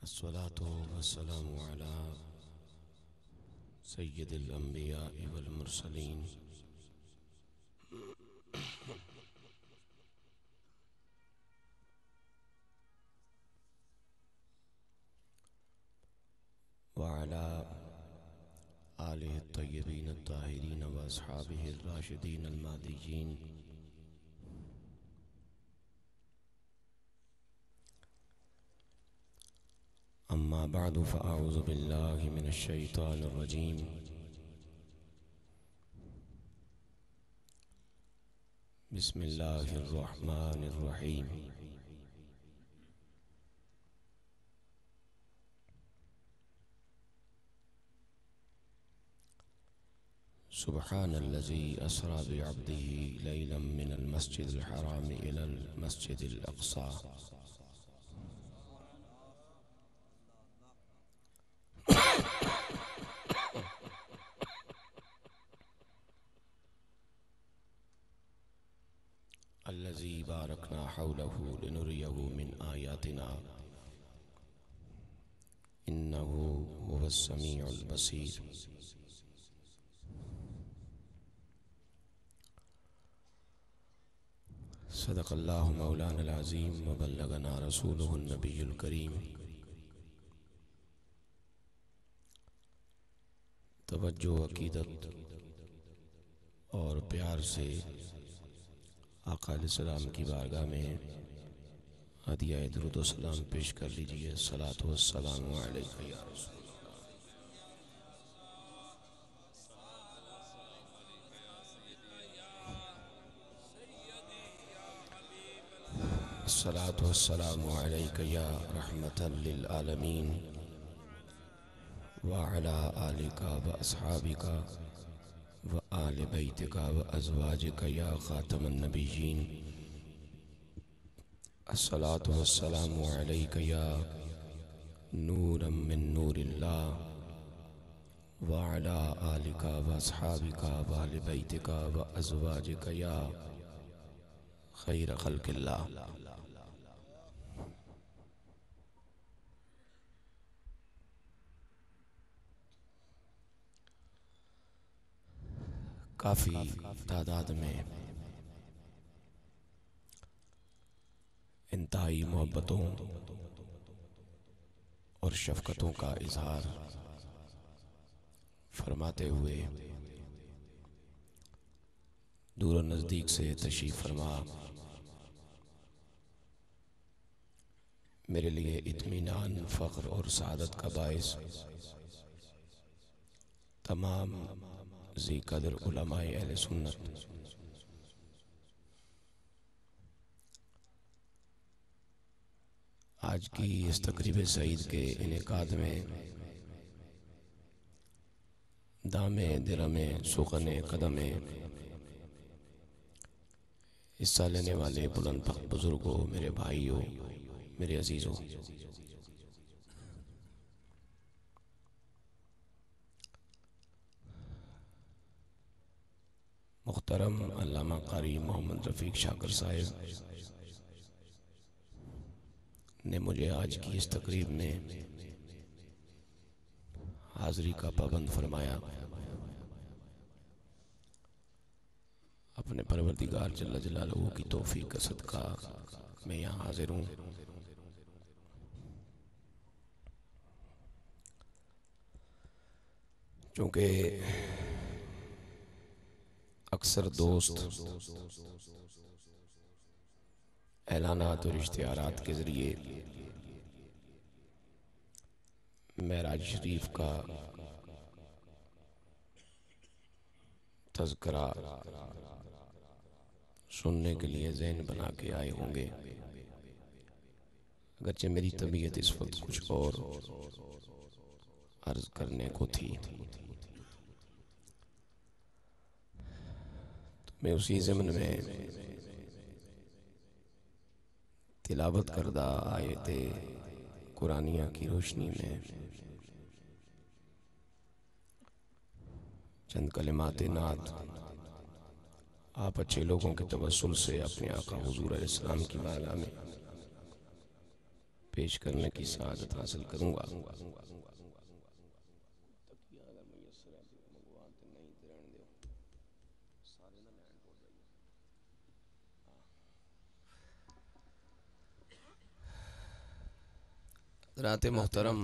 अस्सलातु वस्सलामु अला सय्यिदिल अंबिया वल मुरसलीन व अला आलिहि तय्यबीन ताहिरीन व अस्हाबिहि राशिदीन अल महदीयीन। अम्मा बअदु फ़अऊज़ु बिल्लाहि मिनश शैतानिर रजीम। बिस्मिल्लाहिर रहमानिर रहीम। सुब्हानल्लज़ी अस्रा बिअब्दिही लैलन मिनल मस्जिदिल हराम इलल मस्जिदिल अक़सा। अल्लज़ी बारकना हौलहु लिनुरियहु मिन आयातिना इन्नहु हुवस समीउल बसीर। सदक़ल्लाहु मौलाना अज़ीम व बल्लगना रसूलुहुन नबियुल करीम। तवज्जो अक़ीदत और प्यार से आका अलैहिस्सलाम की बारगाह में हदिया दुरूद व सलाम पेश कर लीजिए। सलातो वस्सलामु अलैका या रसूल। अस्सलातु वस्सलामु अलैका या रहमतल लिल आलमीन व अला आलिका व अस्हाबिका व आले बैतिका व अज़वाजिका या ख़ातमन नबिय्यीन। अस्सलातु वस्सलामु अलैका या नूरम मिन नूरिल्लाह व अला आलिका व अस्हाबिका व आले बैतिका व अज़वाजिका या खैर खल्क़िल्लाह। काफ़ी तादाद में इंतहाई मोहब्बतों और शफ़क़तों का इज़हार फरमाते हुए दूर नज़दीक से तशरीफ़ फरमा मेरे लिए इत्मीनान, फ़ख्र और सआदत का बाइस तमाम ज़ी कदर उलमाए अहले सुन्नत आज की इस तक़रीब सईद के इनेकाद में दामे दिरमे सुक़ने कदमे हिस्सा लेने वाले बुलंद फ़ख्र बुज़ुर्गों, मेरे भाइयों, मेरे अजीज़ों, मुहतरम अल्लामा क़ारी मोहम्मद रफ़ीक शाकिर साहिब ने मुझे आज की इस तक़रीब में हाज़री का पाबंद फरमाया। अपने परवरदिगार जल्ल जलालहू की तौफ़ीक़ का सदका मैं यहाँ हाज़िर हूँ। चूँकि अक्सर दोस्त ऐलानात और इश्तिहारात के ज़रिए मेराज शरीफ का तज़किरा सुनने के लिए ज़हन बना के आए होंगे। अगरचे मेरी तबीयत इस वक्त कुछ और अर्ज़ करने को थी, तो मैं उसी ज़मन में तिलावत करदा आयते कुरानिया की रोशनी में चंद कलिमाते नात आप अच्छे लोगों के तवस्सुल से अपने आका हुज़ूर अलैहिस्सलाम की बारगाह में पेश करने की सआदत हासिल करूँगा। हज़रात मोहतरम,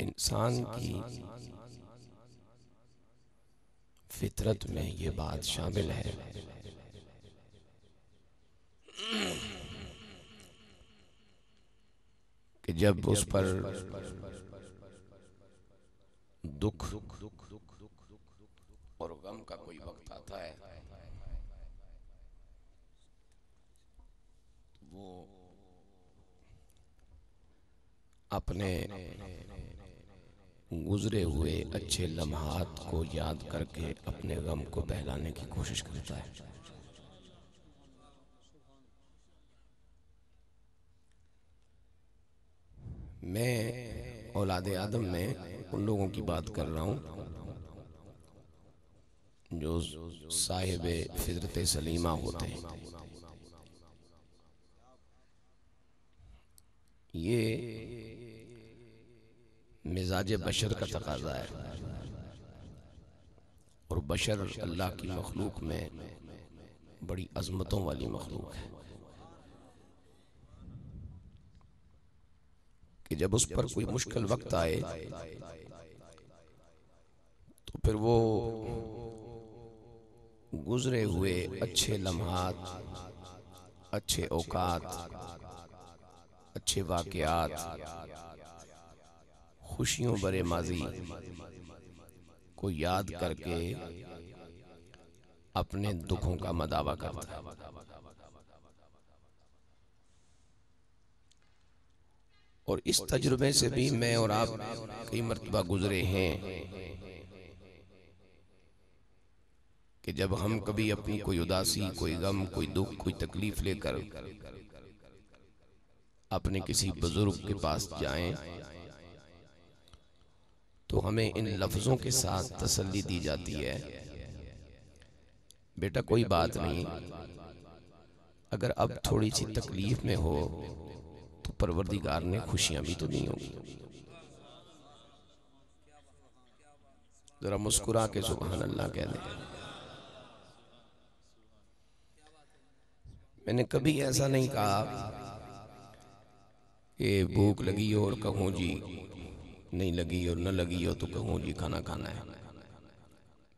इंसान की फितरत में ये बात शामिल है कि जब उस पर दुख और गम का कोई वक्त आता है, वो अपने गुजरे हुए अच्छे लम्हात को याद करके अपने गम को बहलाने की कोशिश करता है। मैं औलादे आदम में उन लोगों की बात कर रहा हूँ जो साहिब फितरत सलीमा होते हैं। ये मिजाज बशर का तकाजा है और बशर अल्लाह की मखलूक में बड़ी अजमतों वाली मखलूक है कि जब उस पर कोई मुश्किल वक्त आए तो फिर वो गुजरे हुए अच्छे लम्हात, अच्छे औकात, अच्छे वाक़यात, खुशियों भरे माजी को याद करके अपने दुखों का मदावा करता है। और इस तजुर्बे से भी मैं और आप कई मर्तबा गुजरे हैं कि जब हम कभी अपनी कोई उदासी, कोई गम, कोई दुख, कोई तकलीफ लेकर अपने किसी बुजुर्ग के पास जाएं तो हमें इन लफ्जों के साथ तसल्ली दी जाती है, बेटा कोई बात नहीं, अगर अब थोड़ी सी तकलीफ में हो तो परवरदिगार ने खुशियां भी तो दी होंगी। जरा मुस्कुरा के सुभान अल्लाह कह दें। मैंने कभी ऐसा नहीं कहा कि भूख लगी हो और कहूँ जी नहीं लगी और न लगी हो तो कहूँ जी खाना खाना है।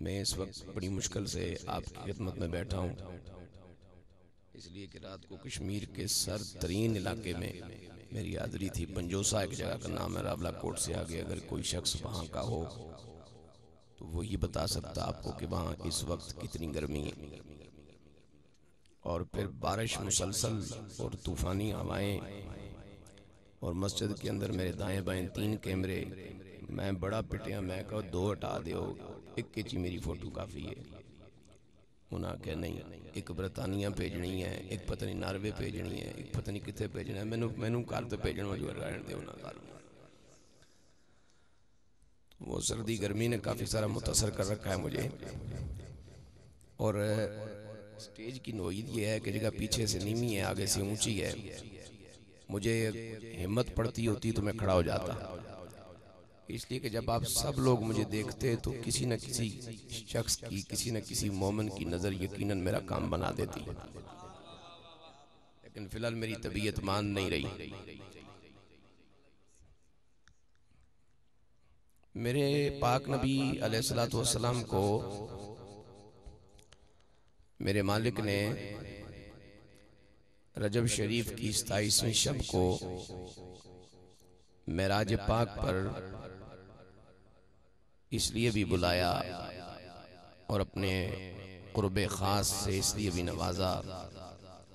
मैं इस वक्त बड़ी मुश्किल से आपकी खिदमत में बैठा हूँ, इसलिए कि रात को कश्मीर के सर तरीन इलाके में मेरी हाज़री थी। पंजोसा एक जगह का नाम है, रावला कोट से आगे। अगर कोई शख्स वहाँ का हो तो वही बता सकता आपको कि वहाँ इस वक्त कितनी गर्मी है। और फिर बारिश मुसलसल और तूफ़ानी हवाएं, और मस्जिद के अंदर मेरे दाएं बाएं 3 कैमरे। मैं बड़ा पिटिया, मैं कहा 2 हटा दो, एक की मेरी फ़ोटो काफ़ी है। उन्हें क्या नहीं, एक बरतानिया भेजनी है, एक पता नहीं नार्वे भेजनी है, एक पता नहीं कितने भेजना है। मैनू घर तो भेजने जो रहने दे उन्हें। वो सर्दी गर्मी ने काफ़ी सारा मुतासर कर रखा है मुझे। और स्टेज की नोयत ये है कि जगह पीछे से नीवी है, आगे से ऊंची है। मुझे हिम्मत पड़ती होती तो मैं खड़ा हो जाता, इसलिए कि जब आप सब लोग मुझे देखते तो किसी न किसी शख्स की, किसी न किसी मोमिन की नज़र यकीनन मेरा काम बना देती। लेकिन फिलहाल मेरी तबीयत मान नहीं रही। मेरे पाक नबी अलैहिस्सलातु वस्सलाम को मेरे मालिक ने रजब शरीफ की 27वीं शब को मेराज पाक पर इसलिए भी बुलाया और अपने कुर्बे ख़ास से इसलिए भी नवाजा।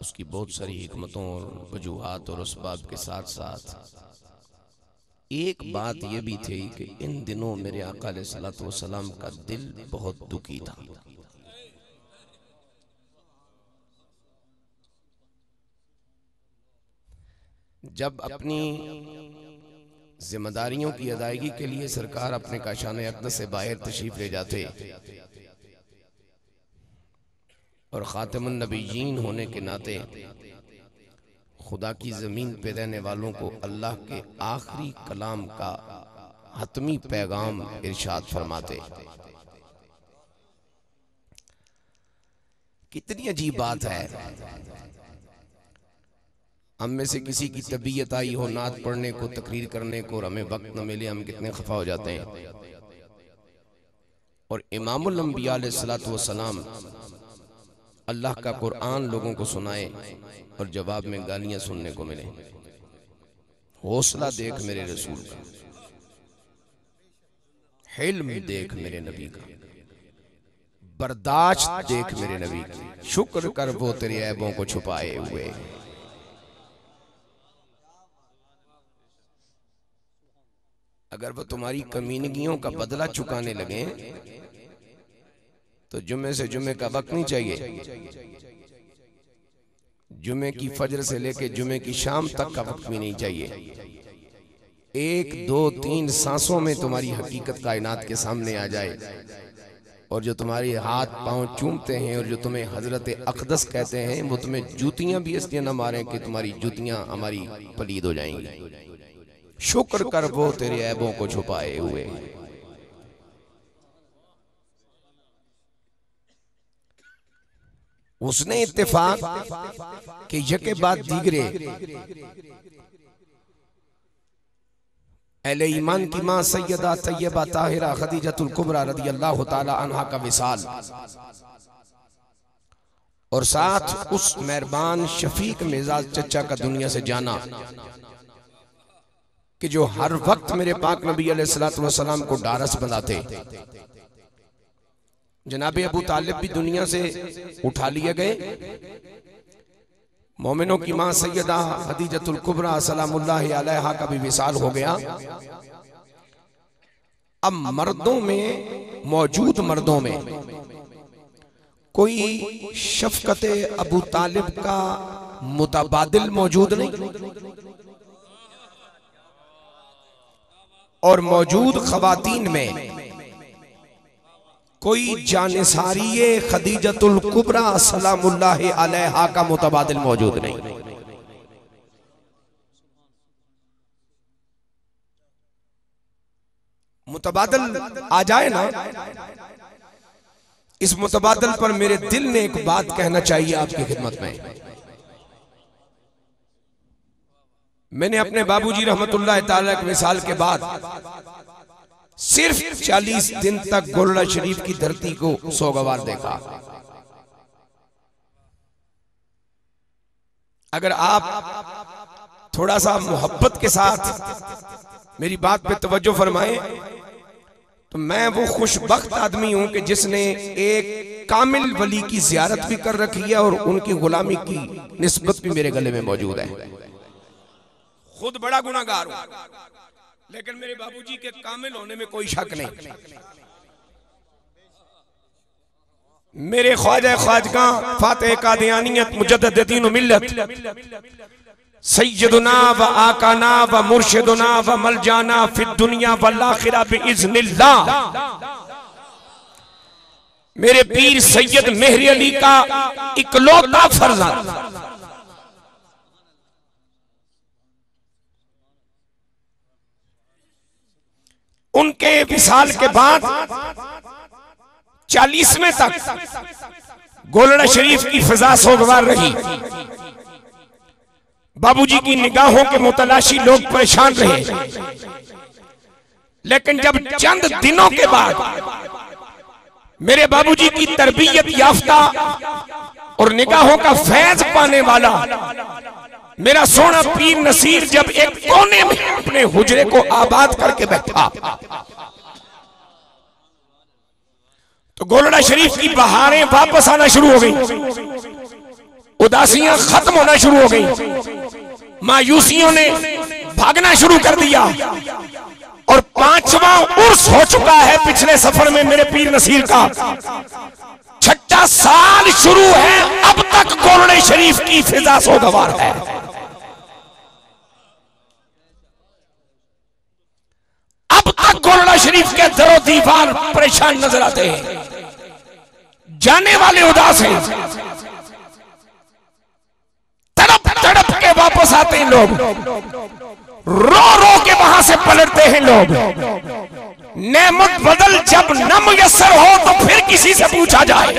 उसकी बहुत सारी हिकमतों और वजूहात और उसबाब के साथ साथ एक बात यह भी थी कि इन दिनों मेरे आका अलैहिस्सलातु वस्सलाम का दिल बहुत दुखी था। जब अपनी जिम्मेदारियों की अदायगी के लिए सरकार अपने काशाने अक़दस से बाहर तशरीफ ले जाते और ख़ातमुन नबीयीन होने के नाते खुदा की ज़मीन पे रहने वालों को अल्लाह के आखिरी कलाम का हतमी पैगाम इरशाद फरमाते। कितनी अजीब बात है, हम में से किसी की तबीयत आई हो नात पढ़ने को, तकरीर करने को, और हमें वक्त न मिले, हम कितने खफा हो जाते हैं। और इमामुल अंबिया अलैहिस्सलातु वस्सलाम अल्लाह का कुरान लोगों को सुनाए और जवाब में गालियां सुनने को मिले। हौसला देख मेरे रसूल का, हिल्म देख मेरे नबी का, बर्दाश्त देख मेरे नबी की, शुक्र कर वो तेरे ऐबों को छुपाए हुए। अगर वो तुम्हारी कमीनगियों का बदला चुकाने लगे तो जुम्मे से जुम्मे का वक्त नहीं चाहिए, जुम्मे की फजर से लेके जुम्मे की शाम तक का वक्त भी नहीं चाहिए। 1 2 3 सांसों में तुम्हारी हकीकत कायनात के सामने आ जाए, और जो तुम्हारे हाथ पांव चूमते हैं और जो तुम्हें हजरत अक़दस कहते हैं, वो तुम्हें जूतियां भी इसलिए न मारें कि तुम्हारी जूतियां हमारी पलीद हो जाएंगी। शुक्र कर वो तेरे ऐबों को छुपाए हुए। उसने इत्तेफाक के यके बाद दीगरे अहले ईमान की मां सैयदा तैयबा ताहिरा खदीजतुल कुबरा रदियल्लाहु ताला अन्हा का विसाल, और साथ उस मेहरबान शफीक मिजाज चचा का दुनिया से जाना कि जो हर वक्त मेरे पाक नबी अलैहिस्सलातु वस्सलाम को डारस बनाते। जनाब अबू तालिब भी दुनिया से उठा लिए गए। मोमिनों की मां सैयदा खदीजतुल कुबरा सलामुल्लाहि अलैहा का भी विसाल हो गया। अब मर्दों में, मौजूद मर्दों में कोई शफकते अबू तालिब का मुतबादिल मौजूद नहीं, और मौजूद खवातीन में कोई जानिसारिये खदीजतुल कुबरा सलामुल्लाहि अलैहा का मुतबादिल मौजूद नहीं। मुतबादिल आ जाए ना, इस मुतबादिल पर मेरे दिल ने एक बात कहना चाहिए आपकी खिदमत में। मैंने अपने बाबूजी रहमतुल्लाह ताला के विसाल के बाद सिर्फ 40 दिन तक गोलड़ा शरीफ की धरती को सोगवार देखा। अगर आप थोड़ा सा मोहब्बत के साथ मेरी बात पे तवज्जो फरमाएं तो मैं वो खुशबख्त आदमी हूं कि जिसने एक कामिल वली की जियारत भी कर रखी है और उनकी गुलामी की निस्बत भी मेरे गले में मौजूद है। खुद बड़ा गुनाहगार हूं, लेकिन मेरे बाबूजी के कामिल होने में कोई शक नहीं। मेरे ख्वाजा ख्वाजगा फातिह कादियानियत मुजद्दिद दीन मिल्लत सैयदुना व आकाना व मुर्शिदुना व मलजाना फिद दुनिया वल आखिरा बिइज़्निल्लाह, मेरे पीर सैयद मेहरी अली का इकलौता फर्जंद, उनके विसाल के बाद 40वें तक गोलड़ा शरीफ की फिजा सोगवार रही। बाबूजी की निगाहों के मुतलाशी लोग परेशान रहे, लेकिन जब चंद दिनों के बाद मेरे बाबूजी की तरबियत याफ्ता और निगाहों का फैज पाने वाला मेरा सोना पीर नसीर जब एक कोने में अपने हुजरे को आबाद करके बैठा तो गोलड़ा शरीफ की बहारें वापस आना शुरू हो गई, उदासियां खत्म होना शुरू हो गई, मायूसियों ने भागना शुरू कर दिया, और 5वां उर्स हो चुका है पिछले सफर में मेरे पीर नसीर का। 6ठा साल शुरू है, अब तक गोलड़े शरीफ की फिजा सोगवार है। अब तक गोलड़ा शरीफ के दरो दीवार परेशान नजर आते हैं। जाने वाले उदास हैं, तड़प तड़प के वापस आते हैं लोग, रो रो के वहां से पलटते हैं लोग। नेमत बदल जब न मुयस्सर हो तो फिर किसी से पूछा जाए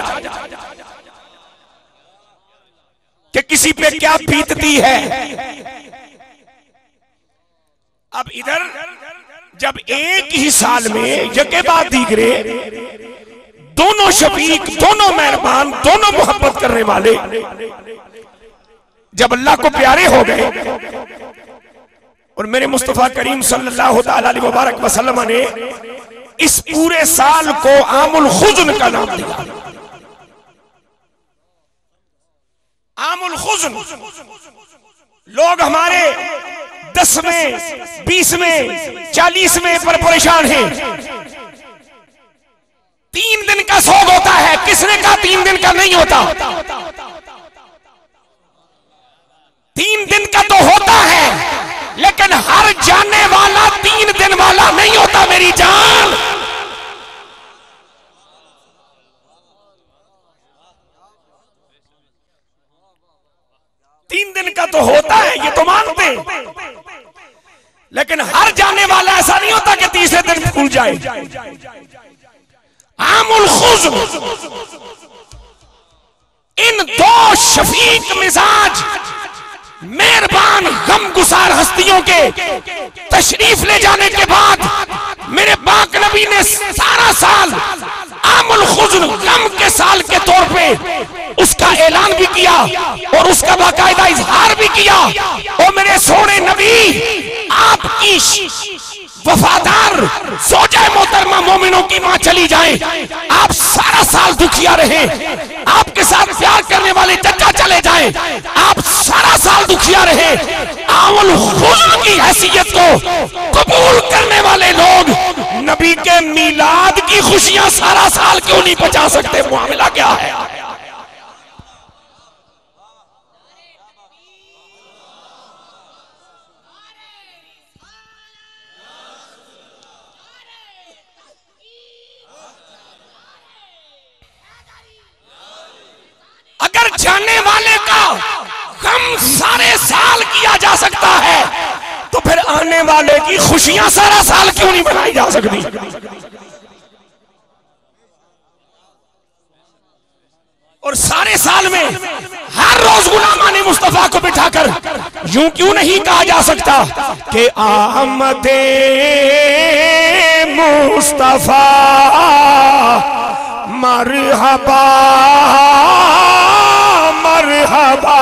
कि किसी पे क्या बीतती है। अब इधर जब एक ही साल में यके बाद दीगरे दोनों शफीक, दोनों मेहरबान, दोनों मोहब्बत करने वाले जब अल्लाह को प्यारे हो गए और मेरे मुस्तफा करीम सल्लल्लाहु अलैहि मुबारक वसल्लम ने इस पूरे साल को आमुल खुज़न का नाम दिया। आमुल खुज़न, लोग हमारे 10वें, 20वें, 40वें पर परेशान हैं। 3 दिन का सोग होता है, किसने कहा 3 दिन का नहीं होता? 3 दिन का तो होता है, लेकिन हर जाने वाला 3 दिन वाला नहीं होता मेरी जान। तीन दिन का तो होता है, ये तो मानते, लेकिन हर जाने वाला ऐसा नहीं होता कि तीसरे दिन भूल जाए। आमुल खुज़न, इन 2 शफीक मिजाज मेहरबान गमगुसार हस्तियों के तशरीफ ले जाने के बाद मेरे पाक नबी ने सारा साल आमुल खुज़न, गम के साल के तौर पे उसका ऐलान भी किया और उसका बाकायदा इजहार भी किया। और मेरे सोने नबी, आपकी वफादार ज़ौजा मोहतरमा मोमिनों की मां चली जाए, आप सारा साल दुखिया रहे, आपके साथ प्यार करने वाले चचा चले जाएं, आप सारा साल दुखिया रहे। आमुल खुज़न की हैसियत को कबूल करने वाले लोग नबी के मीलाद की खुशियां सारा साल क्यों नहीं बचा सकते? मामला क्या है? अगर जाने वाले का गम सारे साल किया जा सकता है तो फिर आने वाले की खुशियां सारा साल क्यों नहीं बनाई जा सकती? और सारे साल में हर रोज गुलामाने मुस्तफा को बिठाकर यूं क्यों नहीं कहा जा सकता कि आमदे मुस्तफा मरहबा मरहबा।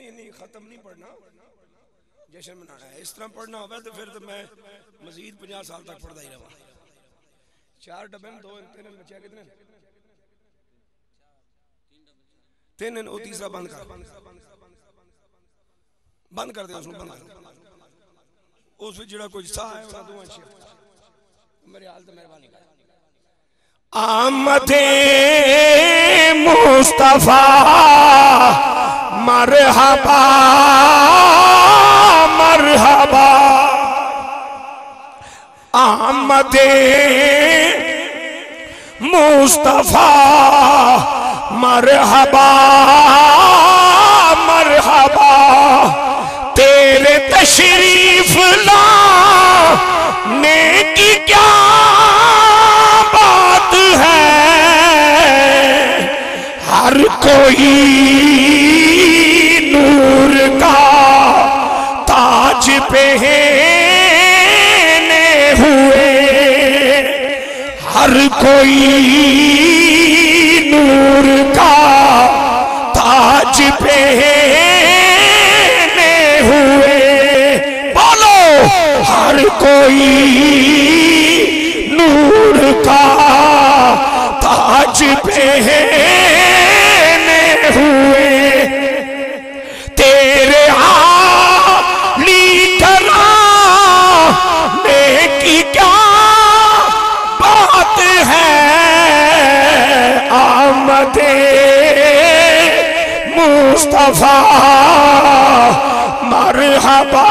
नहीं खत्म नहीं पढ़ना, जश्न मनाना है। इस तरह पढ़ना होगा तो फिर तो मैं मजीद 50 साल तक पढ़ता ही रहा। 4 डब्बे में 2 3 बचा कितने? 3। वो तीसरा बंद कर दे, उसमें बंद कर। उस जड़ा कुछ सा है वो दो अच्छे मेरे हाल तो मेहरबानी कर। आमदे मुस्तफा मरहबा मरहबा। आमदे मुस्तफा मरहबा मरहबा। तेरे तशरीफ लाने की क्या बात है, हर कोई नूर का ताज पहने हुए, हर कोई नूर का ताज पहने हुए। बोलो, हर कोई नूर का ताज पहने हुए। तेरे आली कराने की क्या बात है, आमदे मुस्तफा मरहबा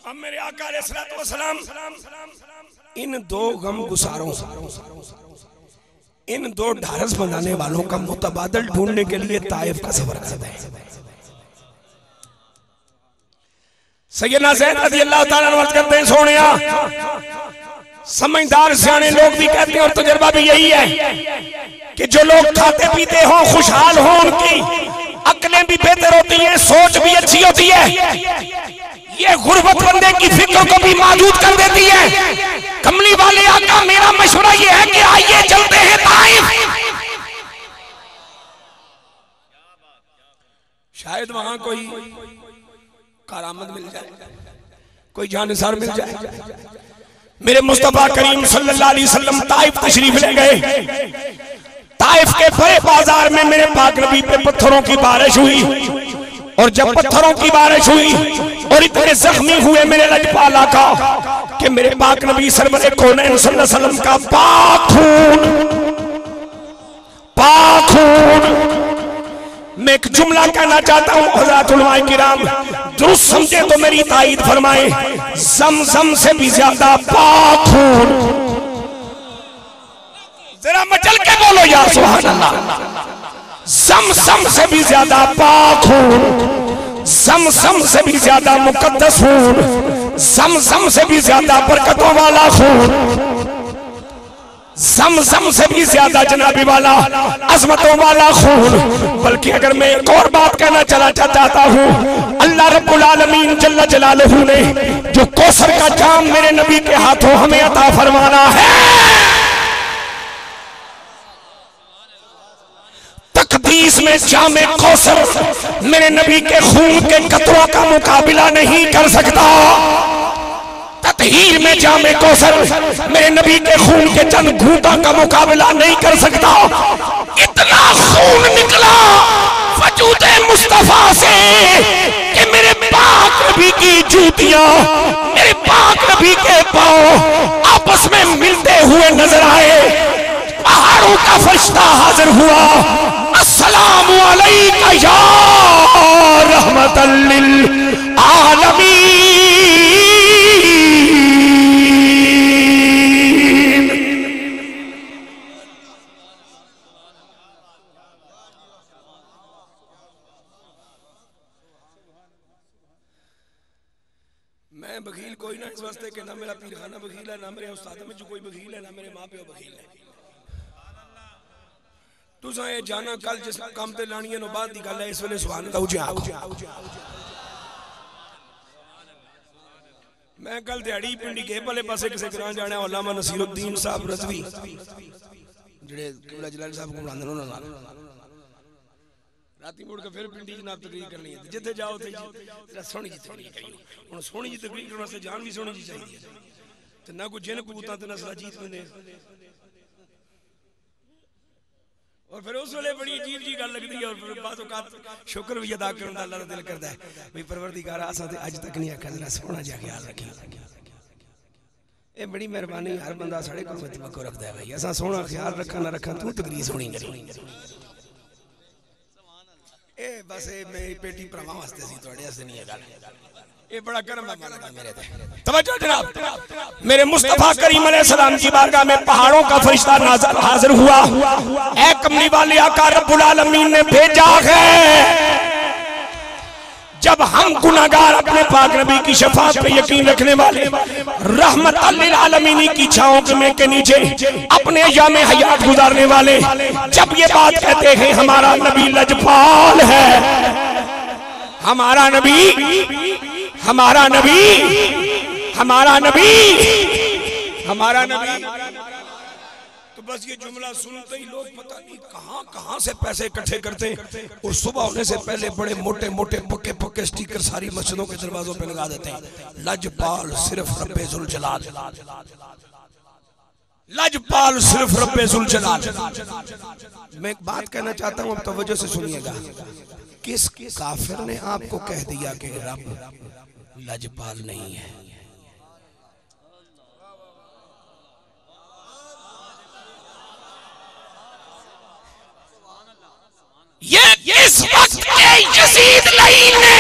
अब मेरे आका अलैहिस्सलाम इन दो गम गुसारों, इन दो ढारस बनाने वालों का मुतबादल ढूंढने के लिए ताइफ का सफर करते हैं। सैयदना ज़ैद रज़ी अल्लाह ताला अन्हु अर्ज़ करते हैं, सोनिया समझदार सियाने लोग भी कहते हैं और तजुर्बा भी यही है कि जो लोग खाते पीते हों, खुशहाल हों, उनकी अक्लें भी बेहतर होती हैं, सोच भी अच्छी होती है। ये गुर्बत बंदे की फिक्र को भी मौजूद कर देती है। कमली वाले आका, मेरा मशवरा ये है कि आइए चलते हैं ताइफ। शायद वहां कोई करामत मिल जाए, कोई जानिसार मिल जाए। मेरे मुस्तफा करीम सल्लल्लाहु अलैहि वसल्लम ताइफ तशरीफ ले गए। ताइफ के बड़े बाजार में मेरे पाक नबी पे पत्थरों की बारिश हुई, और जब पत्थरों की बारिश हुई और इतने जख्मी हुए मेरे लजपाला का कि मेरे पाक नबी सरवरे कौनैन सल्लल्लाहु अलैहि वसल्लम का पाक खून। मैं एक जुमला कहना चाहता हूं, हज़रात उलमाए किराम दुरुस्त समझे तो मेरी ताईद फरमाए, ज़मज़म से भी ज्यादा पाक खून। जरा मचल के बोलो या सुभान अल्लाह। ज़मज़म से भी ज्यादा पाक खून, ज़मज़म से भी ज्यादा मुकद्दस खून, ज़मज़म से भी ज्यादा बरकतों वाला खून, ज़मज़म से भी ज्यादा जनाबी वाला, अजमतों वाला खून। बल्कि अगर मैं एक और बात कहना चाहता हूँ, अल्लाह रब्बुल आलमीन जल्ल जलालहू ने जो कौसर का जाम मेरे नबी के हाथों हमें अता फरमाना है, तकदीस में जामे कौसर मेरे नबी के खून के कतरों का मुकाबला नहीं कर सकता। ततहीर में जामे कौसर मेरे नबी के खून के चंद घूंटा का मुकाबला नहीं कर सकता। इतना खून निकला वजूदे मुस्तफा से कि मेरे पाक नबी की जूतियां, मेरे पाक नबी के पांव आपस में मिलते हुए नजर आए। पहाड़ों का फरिश्ता हाजिर हुआ, अस्सलामु अलैका या रहमतल लिल आलमीन। मैं बखील कोई ना इस वास्ते कि ना मेरा पीरखाना बखील है, ना मेरे उस्ताद में जो कोई बखील है, ना मेरे माँ प्यो बखील है। तुसा ये जाना कल जिस काम ते लानी है बाद की गल है, इस वेले सुभान अल्लाह उजे आखो। मैं कल दिहाड़ी पिंडी के भले पासे किसी ग्रां जाना, अल्लामा नसीरुद्दीन साहब रज़वी जेड़े किबला जलाल साहब को बुलांदे उन्हां नाल राती मुड़ के फिर पिंडी जनाब तकरीर करनी है। जिथे जाओ थे जरा सोहनी जी तकरीर करियो। हुण सोहनी जी तकरीर करने वास्ते जान भी सोहनी जी चाहिए ते ना कोई जिन कबूतां ते ना सलाजीत बंदे। और फिर उस वेले बड़ी अजीब जी गल लगती है, और फिर बाद औकात शुक्र भी अदा करने दा अल्लाह दा दिल करदा है भी परवरदिगार असां ते अज तक नहीं आखिया जरा सोहना जिहा ख्याल रखी। ये बड़ी मेहरबानी, हर बंदा साढ़े कोल तवक्को रखदा है भाई असां सोहना ख्याल रखा ना रखा, तू तकरीर सोहनी करी। ए बस ए मेरी पेटी भरावां वास्ते सी, तुहाडे वास्ते नहीं है गल। ये बड़ा करम दा मालिक है मेरे ते। तवज्जो जनाब, मेरे मुस्तफा करीम अलैहिस्सलाम की बारगाह में पहाड़ों का फरिश्ता हाजिर हुआ। ऐ कमली वाले आका रब्बुल आलमीन ने भेजा है, जब हम गुनाहगार अपने पाक नबी की शफाअत पे यकीन रखने वाले रहमतल लिल आलमीन की छांव के नीचे अपने अय्याम हयात गुजारने वाले जब ये बात कहते हैं हमारा नबी लजपाल है, हमारा नबी, हमारा नबी, हमारा नबी, हमारा नबी, तो बस ये जुमला सुनते ही लोग पता नहीं कहां कहां से पैसे इकट्ठे करते और सुबह होने से पहले बड़े मोटे मोटे पक्के पक्के स्टिकर सारी मस्जिदों के दरवाजों पे लगा देते हैं। लजपाल सिर्फ रब्बे जुल जलाल, लजपाल सिर्फ रब्बे जुल जलाल। मैं एक बात कहना चाहता हूं, अब तवज्जो से सुनिएगा। किस काफिर ने आपको कह दिया कि रब लजपाल नहीं है? ये किस वक्त के यजीद लईन ने,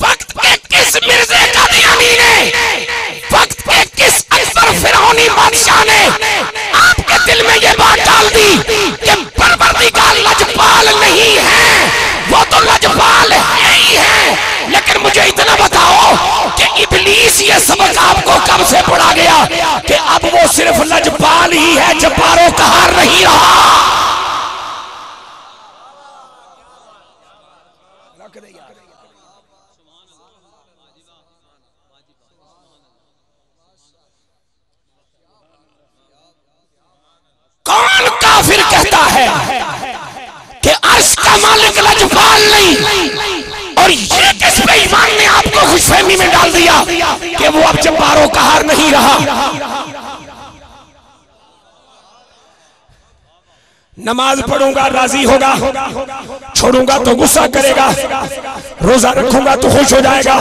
वक्त के किस मिर्जे का बताओ कि इब्लीस ये सबक आपको कब से पढ़ा गया कि अब वो सिर्फ लजपाल ही है, जब्बारों कहार नहीं रहा। कौन काफिर कहता है कि अर्श का मालिक लजपाल नहीं, और ये किस पे ईमान ने आपको खुशफहमी में डाल दिया कि वो अब जब्बारों का हार नहीं रहा। नमाज पढ़ूंगा राजी होगा, छोड़ूंगा तो गुस्सा करेगा, रोजा रखूंगा तो खुश हो जाएगा,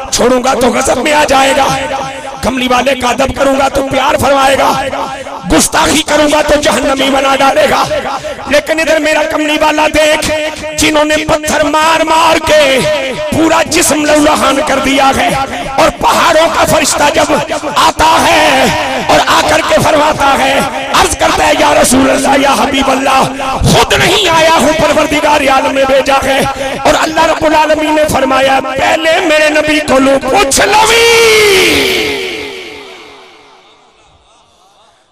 छोड़ूंगा तो गजब में आ जाएगा, कमली वाले का अदब करूंगा तो प्यार फरमाएगा, गुस्ताखी करूंगा तो जहन्नमी बना डालेगा। लेकिन इधर मेरा कमली वाला देख, जिन्होंने पत्थर मार मार के पूरा जिस्म लहूलुहान कर दिया है, और पहाड़ों का फरिश्ता जब आता है और आकर के फरमाता है, अर्ज करता है या रसूल अल्लाह या हबीब अल्लाह, खुद नहीं आया हूं, परवरदिगार आलम ने भेजा है। और अल्लाह रब्बुल आलमीन ने फरमाया पहले मेरे नबी को लो पूछ लवी।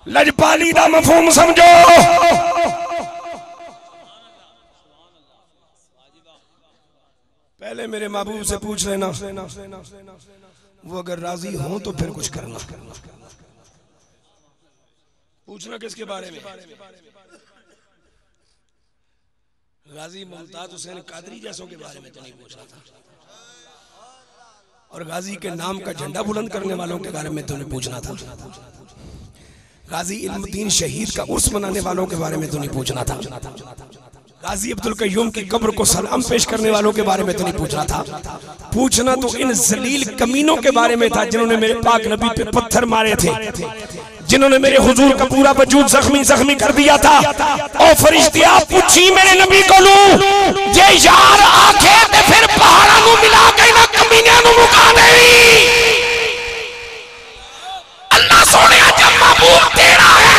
लजपाली दा मफहूम समझो। पहले मेरे महबूब से पूछ लेना, वो अगर राजी हो तो फिर कुछ करना। पूछना किसके बारे में? गाजी मुमताज हुसैन कादरी जैसों के बारे में तो नहीं पूछना था, और गाजी के नाम का झंडा बुलंद करने वालों के बारे में तो नहीं पूछना था, गाजी इल्मुद्दीन शहीद का उर्स मनाने वालों के बारे में तो नहीं पूछना था, गाजी अब्दुल कय्यूम की कब्र को सलाम पेश करने वालों के बारे में तो नहीं पूछना था। पूछना तो इन जलील कमीनों के बारे में था जिन्होंने मेरे पाक नबी पे पत्थर मारे थे, जिन्होंने मेरे हुजूर का पूरा वजूद जख्मी जख्मी कर दिया था। और फरिश्ते आप पूछी मेरे नबी को लू जे यार आखे ते फिर पहाड़ां नू मिला के ना कमीनियां नू मुका देवी। अल्लाह सोने जब महबूब तेरा है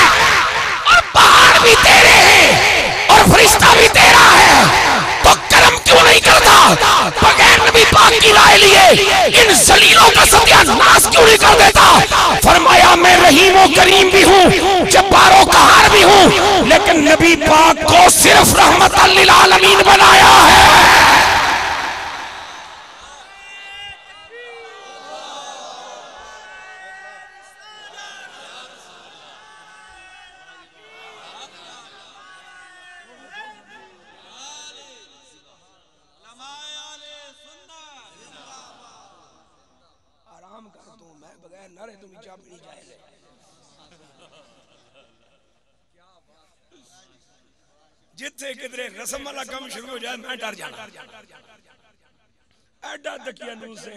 और पहाड़ भी तेरे हैं और फरिश्ता भी तेरा है, तो करम क्यों नहीं करता? बगैर नबी पाक की राय लिए इन जलीलों का सत्यानाश क्यों नहीं कर देता? फरमाया मैं रहीम व करीम भी हूँ, जब्बारों कहार भी हूँ, लेकिन नबी पाक को सिर्फ रहमतल लिल आलमीन बनाया है। जिथे किधरे रस्म वाला काम शुरू हो जाए मैं डर जाना। एडा दकिया से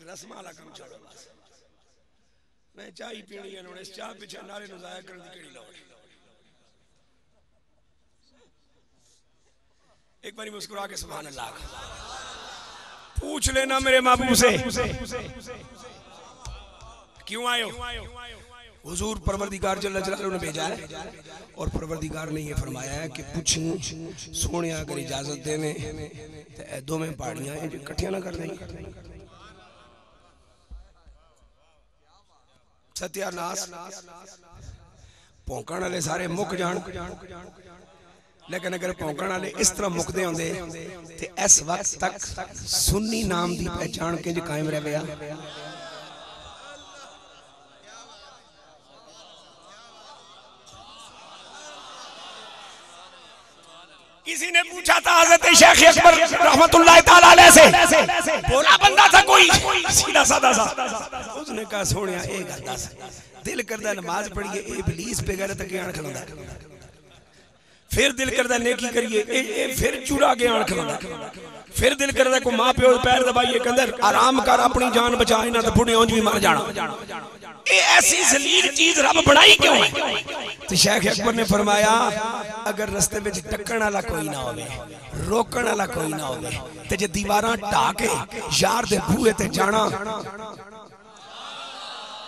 रस्म वाला काम छोड़ो बस। मैं चाय पीनी है, इस चाह पीछे नारे नु जाया करने की लोड़। एक बारी मुस्कुरा के सुभान अल्लाह पूछ लेना मेरे महबूब से क्यों आए हो? हुजूर परवरदिगार जल्ल जलालहू ने भेजा है, और परवरदिगार ने ये फरमाया है कि पूछी सोने अगर इजाजत देने तो ऐदों में पहाड़ियां इकट्ठियां ना कर देंगे। सत्यानाश भौंकण वाले सारे मुक जान, लेकिन अगर भौंकण वाले इस तरह मुकदे होंदे ते इस वक्त तक सुन्नी नाम की पहचान के कायम रह गया। किसी ने पूछा था हज़रत शेख अकबर रहमतुल्लाह तआला अलैह से, बोला बंदा था कोई सीधा साधा सा, उसने कहा सोनिया एक गल दस, दिल करदा नमाज पढ़िए इबलीस पे गैरत के आन खलोंदा, फिर दिल करदा नेकी करिए फिर चूरा के आन खलोंदा, फिर दिल करदा को मां प्यो पैर दबाइए कंदर आराम कर अपनी जान बचा, इना तो बुढ़े औंज भी मर जाना। ये ऐसी जलील चीज रब बनाई क्यों है? तो शेख अकबर ने फरमाया अगर रस्ते में टक्कण वाला कोई ना होवे, रोकण वाला कोई ना होवे, ते जे दीवारां ढा के यार दे बूहे ते जाना,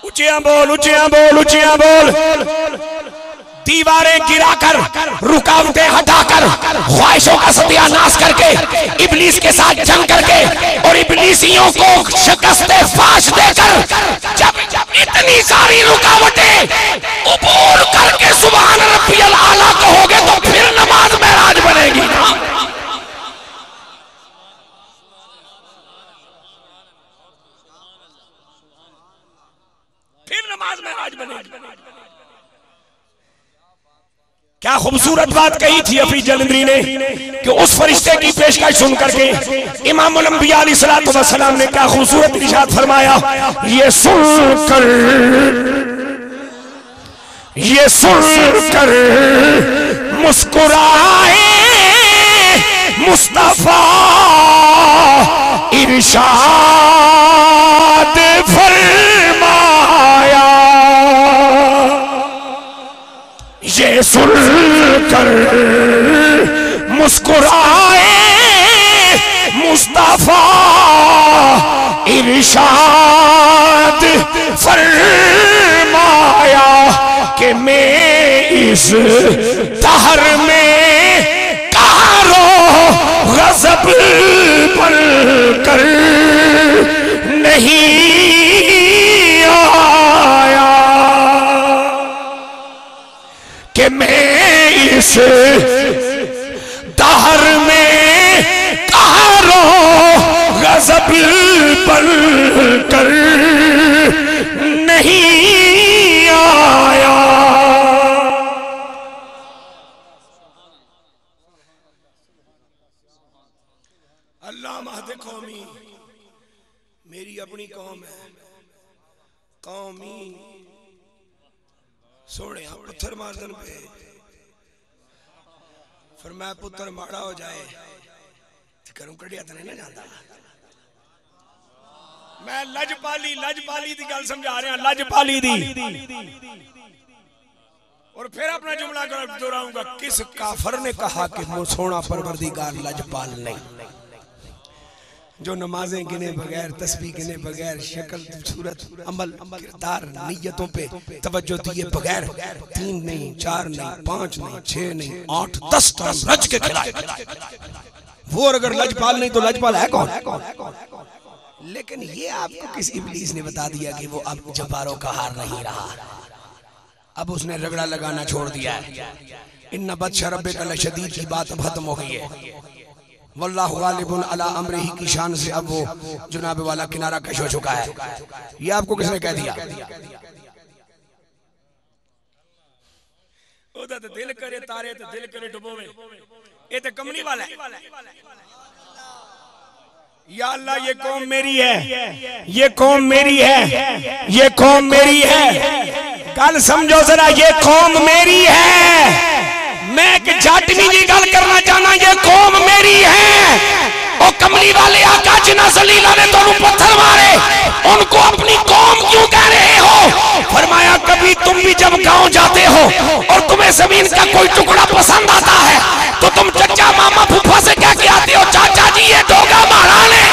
ऊंचियां बोल ऊंचियां बोल ऊंचियां बोल, दीवारें गिराकर रुकावटें हटाकर ख्वाहिशों का सत्यानाश करके इब्लीस के साथ जंग करके और कुरैशियों को शिकस्ते फाश देकर जब इतनी सारी रुकावटें उबूर करके सुभान रब्बियल आला कहोगे तो फिर नमाज महराज बनेगी ना। फिर नमाज महराज बनेगी। क्या खूबसूरत बात कही थी हफीज जलंधरी ने कि उस फरिश्ते की पेशकश सुन करके इमामुल अंबिया अलैहिस्सलातु वस्सलाम ने क्या खूबसूरत इरशाद फरमाया, ये सुनकर मुस्कुराए मुस्तफा इरशाद फरमाया, ये सुनकर मुस्कुराए मुस्तफा इरशाद फरमाया कि मैं इस दहर में कारो गज़ब बनकर नहीं आया, कि मैं इस दहर में कारो गज़ब बनकर नहीं आया। अल्लाह महदे कौमी, मेरी अपनी कौम है, कौमी सोने पत्थर मारदन पे फिर मैं पुत्र माड़ा हो जाए करूं कड़िया तो नहीं ना जाता। मैं लजपाली दी गल समझा रहा, लजपाली दी। और फिर अपना जुमला दोहराऊंगा, किस काफर ने कहा कि वो सोना परवरदिगार लजपाल नहीं, जो नमाजें गिने बगैर, तस्बीह गिने बगैर, शक्ल सूरत अमल किरदार नियतों पे तवज्जो दिए बगैर 3 नहीं 4 नहीं 5 नहीं 6 नहीं 8 10 टाइम रज के खिलाए, वो अगर लजपाल नहीं तो लजपाल है कौन? लेकिन ये आपको किसी इब्लीस ने बता दिया कि वो अब जब्बारों का हार नहीं रहा, अब उसने रगड़ा लगाना छोड़ दिया है। इन्ना बत्शा रब्बिका लशदीद की बात अब खत्म हो गई है। वल्लाहु गालिबुन अला अम्रिही की शान से अब वो जुनाब वाला किनारा कश हो चुका है। ये आपको किसने कह दिया? ओदा तो दिल करे तारे तो दिल करे डुबोवे, ये तो कमनी वाला है। या अल्लाह ये कौम मेरी है, ये कौम मेरी है, ये कौम मेरी है। कल समझो जरा, ये कौम मेरी है। मैं एक जाटवी की गल करना चाहना, ये कौम मेरी है। ओ कमली वाले आका जिन्ना जलीला ने तुम पत्थर मारे, उनको अपनी कौम क्यों कह रहे हो? फरमाया कभी तुम भी जब गांव जाते हो और तुम्हें जमीन का कोई टुकड़ा पसंद आता है तो तुम चचा मामा फूफा से क्या कहते हो? चाचा जी ये डोगा मारा ने।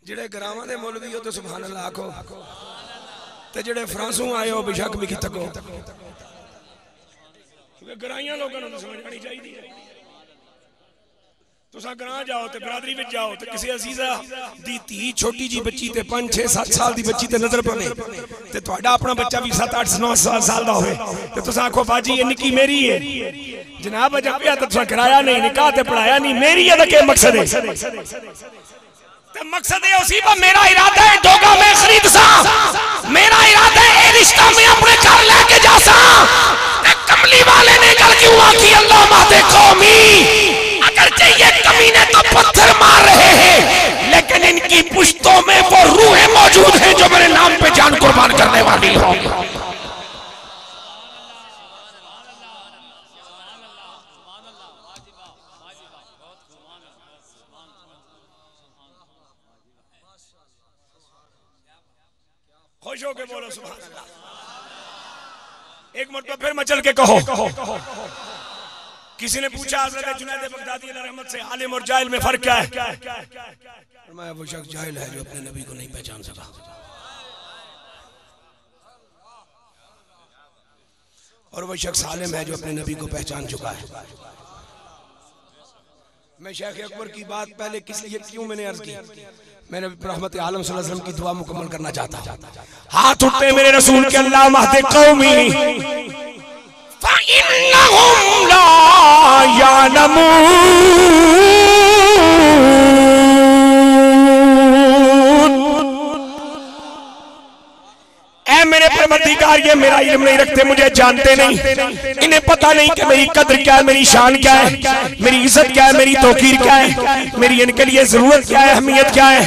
जेड़े ग्रामां दे मौलवी हो तो सुभान अल्लाह आखो, ते जेड़े फ्रांसों आए हो बेशक भी तको, ग्राइयां लोगों को समझ आनी चाहिए। तुसा ग्रां जाओ ते बरादरी विच जाओ ते किसी अजीजा दी धी छोटी जी बच्ची ते 5 6 7 साल दी बच्ची ते नजर पवे ते तुहाडा अपना बच्चा भी 7 8 9 साल दा होवे ते तुसा आखो बाजी ये निक्की मेरी है। जनाब जब ब्याह ते तुसा कराया नहीं, निकाह ते पढ़ाया नहीं, मेरी है के मकसद है? मकसद है उसी पर मेरा इरादा है डोगा मैं खरीद सा, मेरा इरादा है ये रिश्ता मैं अपने घर लेके जा सा। कमली वाले ने गल क्यों आखी? अल्लाह मादे कौमी, अगर चाहिए कमीने तो पत्थर मार रहे हैं, लेकिन इनकी पुश्तों में वो रूहें मौजूद हैं जो मेरे नाम पे जान कुर्बान करने वाली हो। खुश होके बोलो सुभान अल्लाह। एक मरतबा फिर मचल के कहो। किसी ने पूछा हज़रत जुनैद बगदादी रहमत से आलिम और जाहिल में फर्क क्या है? फरमाया वो शख्स जाहिल है जो अपने नबी को नहीं पहचान सका, और वो शख्स आलिम है जो अपने नबी को पहचान चुका है। मैं शेख अकबर की बात पहले किस लिए क्यों मैंने अर्ज की, मैंने रहमत आलम सल्लल्लाहु अलैहि वसल्लम की दुआ मुकम्मल करना चाहता हूं। हाथ उठते मेरे रसूल के अल्लाह महदे कौमी फइन्नहुम ला यालमून। ऐ मेरे परवरदिगार ये मेरा इल्म नहीं रखते, मुझे जानते नहीं, इन्हें पता नहीं कि मेरी कद्र क्या है, मेरी शान क्या है, मेरी इज्जत क्या है, मेरी तौकीर क्या है, मेरी इनके लिए जरूरत क्या है, अहमियत क्या है।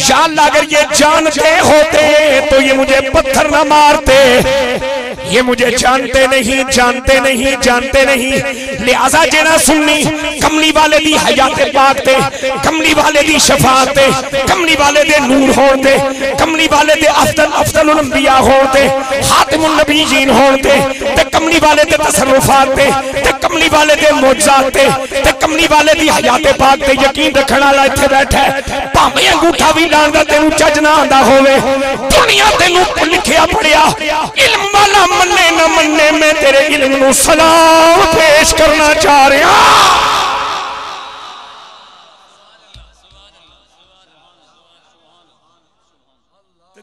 या अल्लाह अगर ये जानते होते तो ये मुझे पत्थर न मारते, ये मुझे जानते नहीं, जानते नहीं, जानते नहीं। लिहाजा जेना सुन्नी कमली वाले दी हयात पाक ते, कमली वाले दी शफाअत ते, कमली वाले दे नूर होण ते, कमली वाले दे अफदल अफदलुल अंबिया होण ते, खातिमुन नबीयीन होण ते, कमली वाले दे तसर्रुफात ते, कमली वाले दे मौजज़ात ते, कमली वाले दी हयात पाक ते यकीन रखण वाला इत्थे बैठा है। भावें अंगूठा भी लाण दा तेनू चज ना आंदा होवे, दुनिया तेनू लिखिया पढ़िया इल्म वाला मन्ने न मन्ने, मैं तेरे इल्म नू सलाम पेश करना चाह रहा।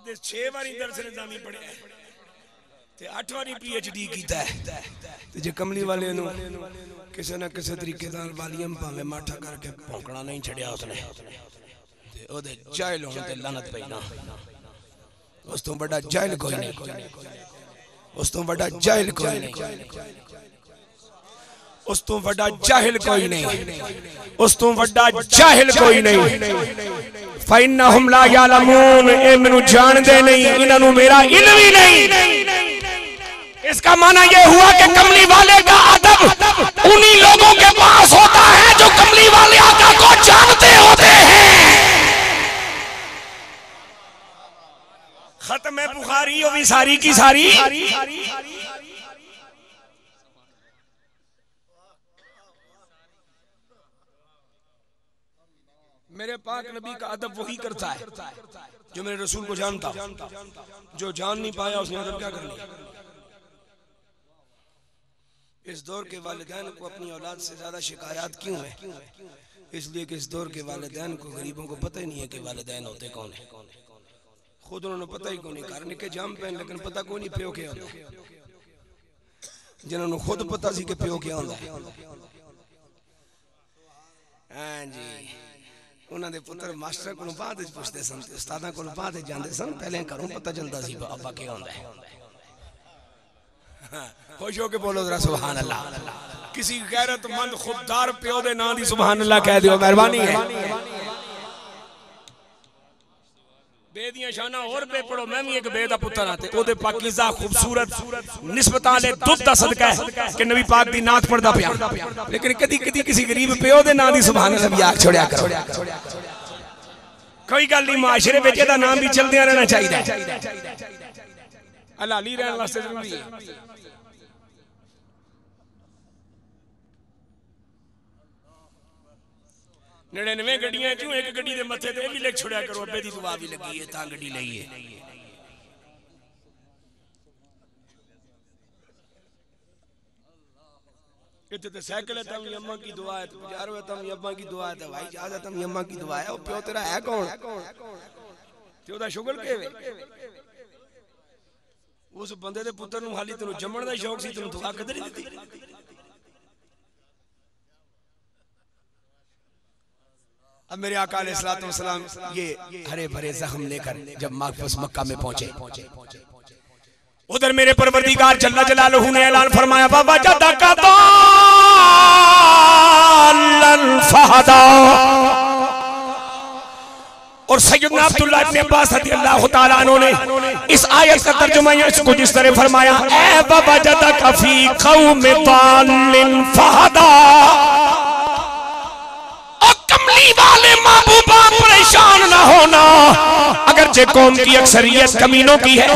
ते 6 बारी दर्स निज़ामी पढ़िया ते 8 बारी PhD कीता है। ते जे कमली वाले नू किसी ना किसी तरीके नाल वालियम भावे माठा करके भौंकना नहीं छड़िया उसने, ते ओदे जाहिल होने ते लानत पई ना। उस तो बड़ा जाहिल कोई नहीं, उस तो बड़ा जाहिल कोई नहीं, उस तो बड़ा जाहिल कोई नहीं, उस तो बड़ा जाहिल कोई नहीं। फइन्नहुम ला यालमून, ए मैनू जानदे नहीं, इन्हां नू मेरा इल्म ही नहीं। इसका माना यह हुआ कि कमली वाले का अदब उन्हीं लोगों के पास होता है जो कमली वाले आका को जानते होते हैं। खत्म है बुखारी वो भी सारी की सारी। मेरे पाक नबी का अदब वही करता है जो मेरे रसूल को जानता, जो जान नहीं पाया उसने अदब क्या करनी। इस दौर के वालिदैन को अपनी औलाद से ज्यादा शिकायत क्यों है? इसलिए कि इस दौर के वालिदैन को, गरीबों को पता ही नहीं है कि वालिदैन होते कौन है। खुद उन्होंने पता ही कौन नहीं, घर निके जाम पहन लेकिन पता कोई नहीं प्यो क्या होता। जिन्होंने खुद पता सी कि प्यो क्या होता है। हाँ जी, उन्होंने पुत्र मास्टर को बाद पूछते सन, उस्तादा को बाद जाते सन, पहले घरों पता चलता सी अब्बा क्या होता है। खुश होके बोलो जरा सुभान अल्लाह। किसी गैरतमंद खुददार प्यो दे नां दी सुभान अल्लाह कह दियो, मेहरबानी है। बेदियां शाना और बे पढ़ो, मैं भी एक बे दा पुत्र आते ओदे पाकीज़ा खूबसूरत निस्बत आले दुध दा सदका है कि नबी पाक दी नात पढ़दा पिया, लेकिन कदी कदी किसी गरीब प्यो दे नां दी सुभान अल्लाह भी आख छोड़या करो। कोई गल नहीं, माशरे विच दा नाम भी चलदिया रहना चाहिए। हलाली रहने वास्ते जरूरी है। 99 गड्डियां चों एक गड्डी दे मथे ते भी लिख छुड़िया करो, अब्बे दी दुआ भी लगी है तां गड्डी लई है। इत्थे ते साइकिल है तां भी अम्मा की दुआ है, बाजार में तां भी अम्मा की दुआ है, हवाई जहाज है तां भी अम्मा की दुआ है। ओ प्यो तेरा है कौन ते ओदा शुगर केवे? उस बंदे दे पुत्र नूं हाली तैनूं जम्मण दा शौक सी, तैनूं दुआ कदर नहीं दित्ती। अब मेरे आका अलैहिस्सलातु वस्सलाम ये हरे भरे जख्म लेकर जब मक्का में पहुंचे, उधर मेरे परवरदिगार जल्ला जलालहू ने ऐलान फरमाया, बाबा जदा का दालन फहदा। और सैयदना अब्दुल्लाह इब्न अब्बास रज़ियल्लाहु तआला अन्हु ने इस आयत का तर्जुमा इसको जिस तरह फरमाया, ए बाबा जदा का फी कौम दालिन फहदा। वाले महबूबा परेशान ना होना, अगरचे कौम की अक्सरियत कमीनों की है,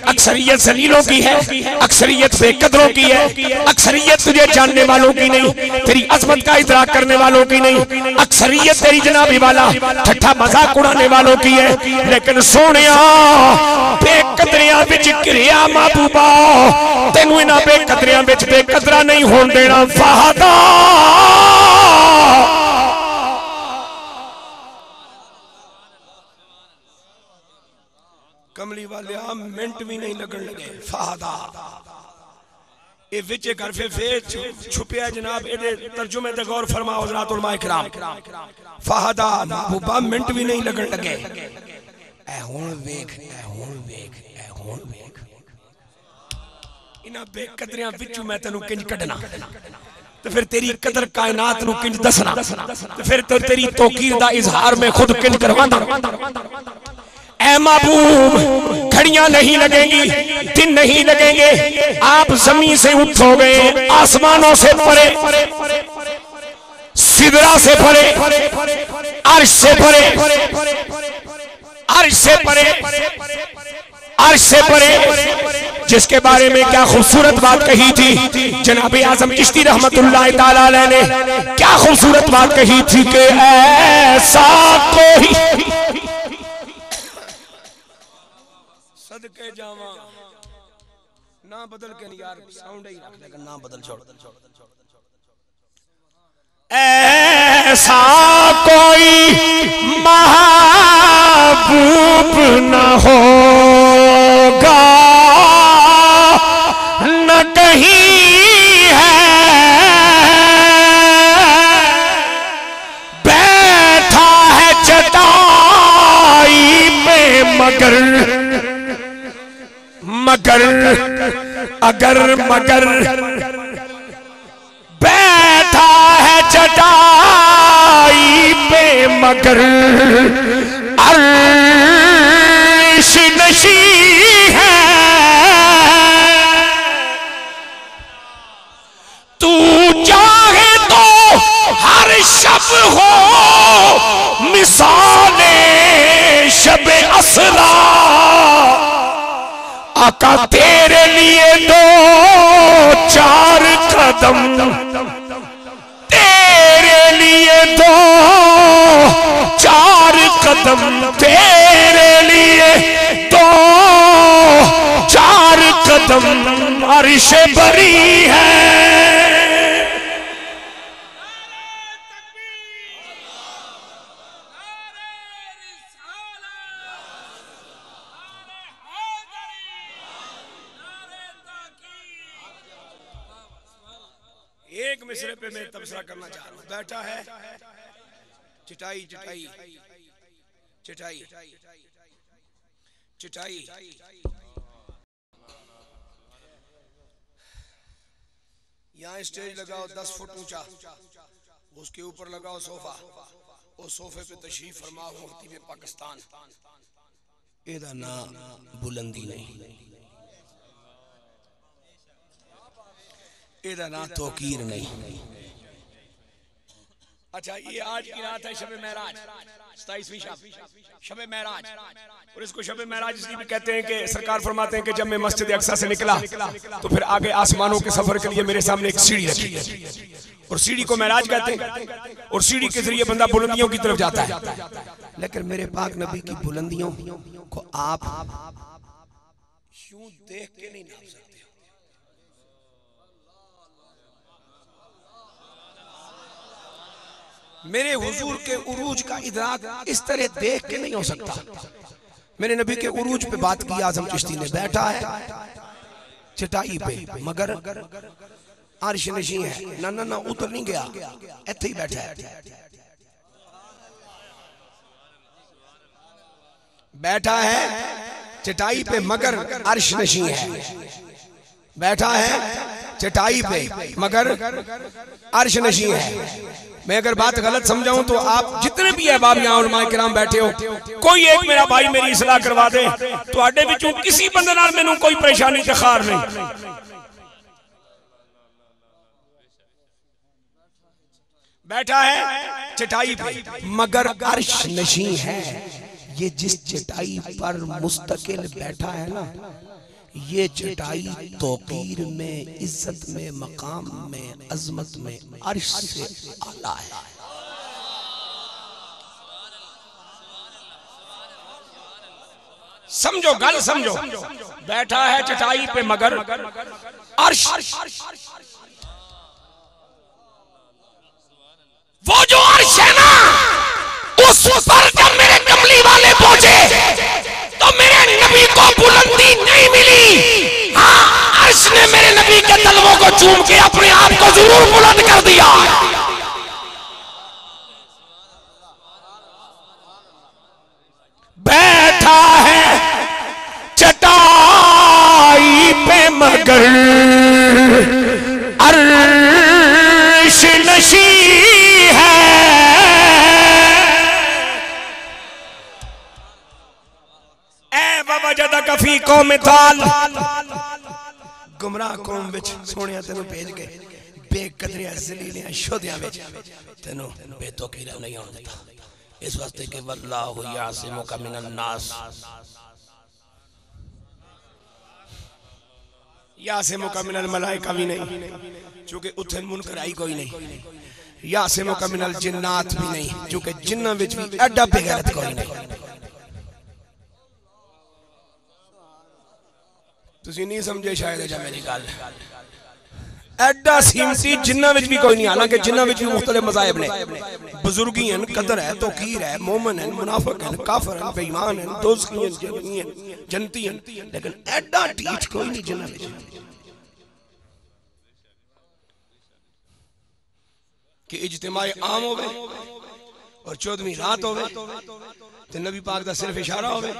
अक्सरियत जलीलों की है, अक्सरियत बेकदरों की है, अक्सरियत तुझे जानने वालों की नहीं, तेरी अजमत का इदराक करने वालों की नहीं, अक्सरियत तेरी जनाबी वाला ठट्ठा मजाक उड़ाने वालों की है। लेकिन सोनिया बेकदरियां विच घिरिया महबूबा तेनू इन्हां बेकदरियां विच बेकदरा नहीं होण देना फहदा कमली वाले मिनट भी नहीं लगन लगे फहदा ये विच गरफे फेर छुपिया जनाब एदे तर्जुमे ते गौर फरमाओ हज़रात उलमा इकराम फहदा महबूबा मिनट भी नहीं लगन लगे ऐ हुण वेख ऐ हुण वेख ऐ हुण वेख इन्हां बेकदरियां विचों मैं तेनू किंज कढना ते फिर तेरी कदर कायनात नू किंज दसना ते फिर तेरी तौकीर दा इजहार मैं खुद किंज करवांदा ऐ महबूब घड़ियां नहीं लगेंगी दिन नहीं लगेंगे आप जमीन से उठोगे आसमानों से परे सिदरा से परे अर्श से परे अर्श से परे अर्श से परे जिसके बारे में क्या खूबसूरत बात कही थी जनाब आजम चिश्ती रहमतुल्लाह ताला अलैह ने क्या खूबसूरत बात कही थी कि ऐसा कोई सदके जावा ना बदल के नहीं यार साउंड ही रख लेकिन ना बदल छोड़ ऐसा कोई महबूब न होगा न कहीं है बैठा है चटाई पे मगर अगर बैठा है चटाई पे मगर अर्श नशी है तू चाहे तो हर शब हो मिसाले शबे असरा आका तेरे लिए दो चार कदम तेरे लिए दो चार कदम तेरे लिए दो चार कदम अर्श बरी है एक मिसरे पे मैं तबसरा करना चाह रहा हूं बैठा है चटाई चटाई चटाई चटाई यहाँ स्टेज लगाओ 10 फुट ऊंचा उसके ऊपर लगाओ सोफा उस सोफे पे तशरीफ फरमाओ मुफ्ती में पाकिस्तान एदा ना बुलंदी नहीं एदा ना तौकीर नहीं अच्छा ये आज की रात है शब महराज 27वीं शब महराज और इसको शब महराज इसलिए भी कहते हैं कि सरकार फरमाते हैं कि जब मैं मस्जिद अक्सा से निकला तो फिर आगे आसमानों के सफर के लिए मेरे सामने एक सीढ़ी रखी है और सीढ़ी को महराज कहते हैं और सीढ़ी के जरिए बंदा बुलंदियों की तरफ जाता है लेकिन मेरे पाक नबी की बुलंदियों को आप यूं देख के नहीं नाप सकते मेरे हुजूर के उरूज का इदराक इस तरह देख के नहीं हो सकता मेरे नबी के उरूज पे बात की आजम चिश्ती ने बैठा है चटाई पे मगर अर्श नशी है ना ना ना उतर नहीं गया ऐसे ही बैठा है बैठा है चटाई पे मगर अर्श नशी है बैठा है चटाई पे मगर अर्श नशी है मैं अगर बात गलत समझाऊं तो आप जितने भी अहबाब यहाँ उलमा किराम बैठे हो कोई एक मेरा भाई मेरी इस्लाह करवा दे तो आडे विचों किसी बंदे नाल मैनू कोई परेशानी ते खार नहीं बैठा है चटाई पे मगर अर्श नशी है ये जिस चटाई पर मुस्तकिल बैठा है ना ये चटाई तौकीर में इज्जत में मकाम में अजमत में अर्श से आला है समझो गल समझो बैठा है चटाई पे मगर अर्श, वो जो अर्श है ना, उस पर जब मेरे कमली वाले पहुंचे तो मेरे नबी को बुलंदी नहीं मिली। हाँ, अर्श ने मेरे नबी के तलवों को चूम के अपने आप को जरूर बुलंद कर दिया। बैठा है चटाई पे मगर अर्श नशी है। ए बाबा जदा कफी कौम ताल, गुमराह कौम विच सोनिया तेनू भेज के बेकदरिया ज़लीलियां शोदियां विच तेनू बेतौकीरा नहीं आउण दिता। इस वास्ते के वल्लाहु यासिमुका मिनन नास, यासिमुका मिनल मलाइका भी नहीं, क्योंकि उथे मुनकर आई कोई नहीं। यासिमुका मिनल जिन्नात भी नहीं, क्योंकि जिन्नां विच भी एडा बेगैरत कोई नहीं। तुसी नहीं समझे शायद जा मेरी गल। एडा सीमती जिन्ना विच भी कोई नहीं, हालांकि जिन्ना विच भी मुख्तलिफ मज़ाहिब ने, बुजुर्गी हैं, कदर है, तौकीर है, मोमिन है, मुनाफिक है, काफिर है, बेईमान है, दोज़खी हैं, जन्नती हैं, जन्नती हैं, लेकिन एडा टीच कोई नहीं जिन्ना विच कि इज्तिमाए आम होवे और 14वीं रात होवे ते नबी पाक दा सिर्फ इशारा होवे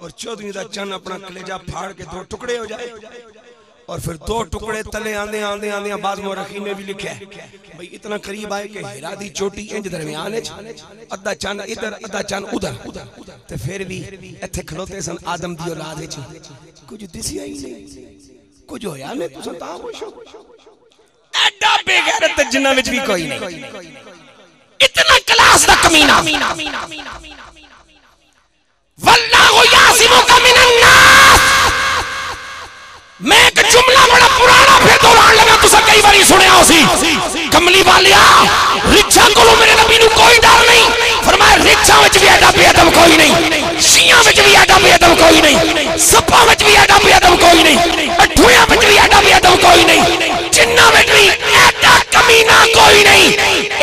और 14वीं दा चन्न अपना कलेजा फाड़ के दो टुकड़े हो जाए और फिर दो टुकड़े तले आंदे आंदे आंदे बाद मौरखी ने भी लिखा है भाई इतना करीब आए कि हिरा दी चोटी इंज दरमियान है, अद्धा चन्न इधर अद्धा चन्न उधर, ते फिर भी इत्थे खलोते सन आदम दी औलाद विच कुछ दिसिया ही नहीं, कुछ होया नहीं। तुसां तां पुछो एडा बेगैरत जिन्ना विच भी कोई नहीं, इतना क्लास दा कमीना। वल्लाहु यासिमुका मिनन नास, मैं एक जुमला बड़ा पुराना फिर दोहरान लगा, तुसा कई बारी सुनिया होसी। कमली वालिया रिक्शा कोलों मेरे नबी नू कोई डर नहीं, फरमाया रिक्शा विच भी एडा बेअदब कोई नहीं, शिया विच भी एडा बेअदब कोई नहीं, सप्पा विच भी एडा बेअदब कोई नहीं, अठूया विच भी एडा बेअदब कोई नहीं, जिन्ना विच भी एडा कमीना कोई नहीं।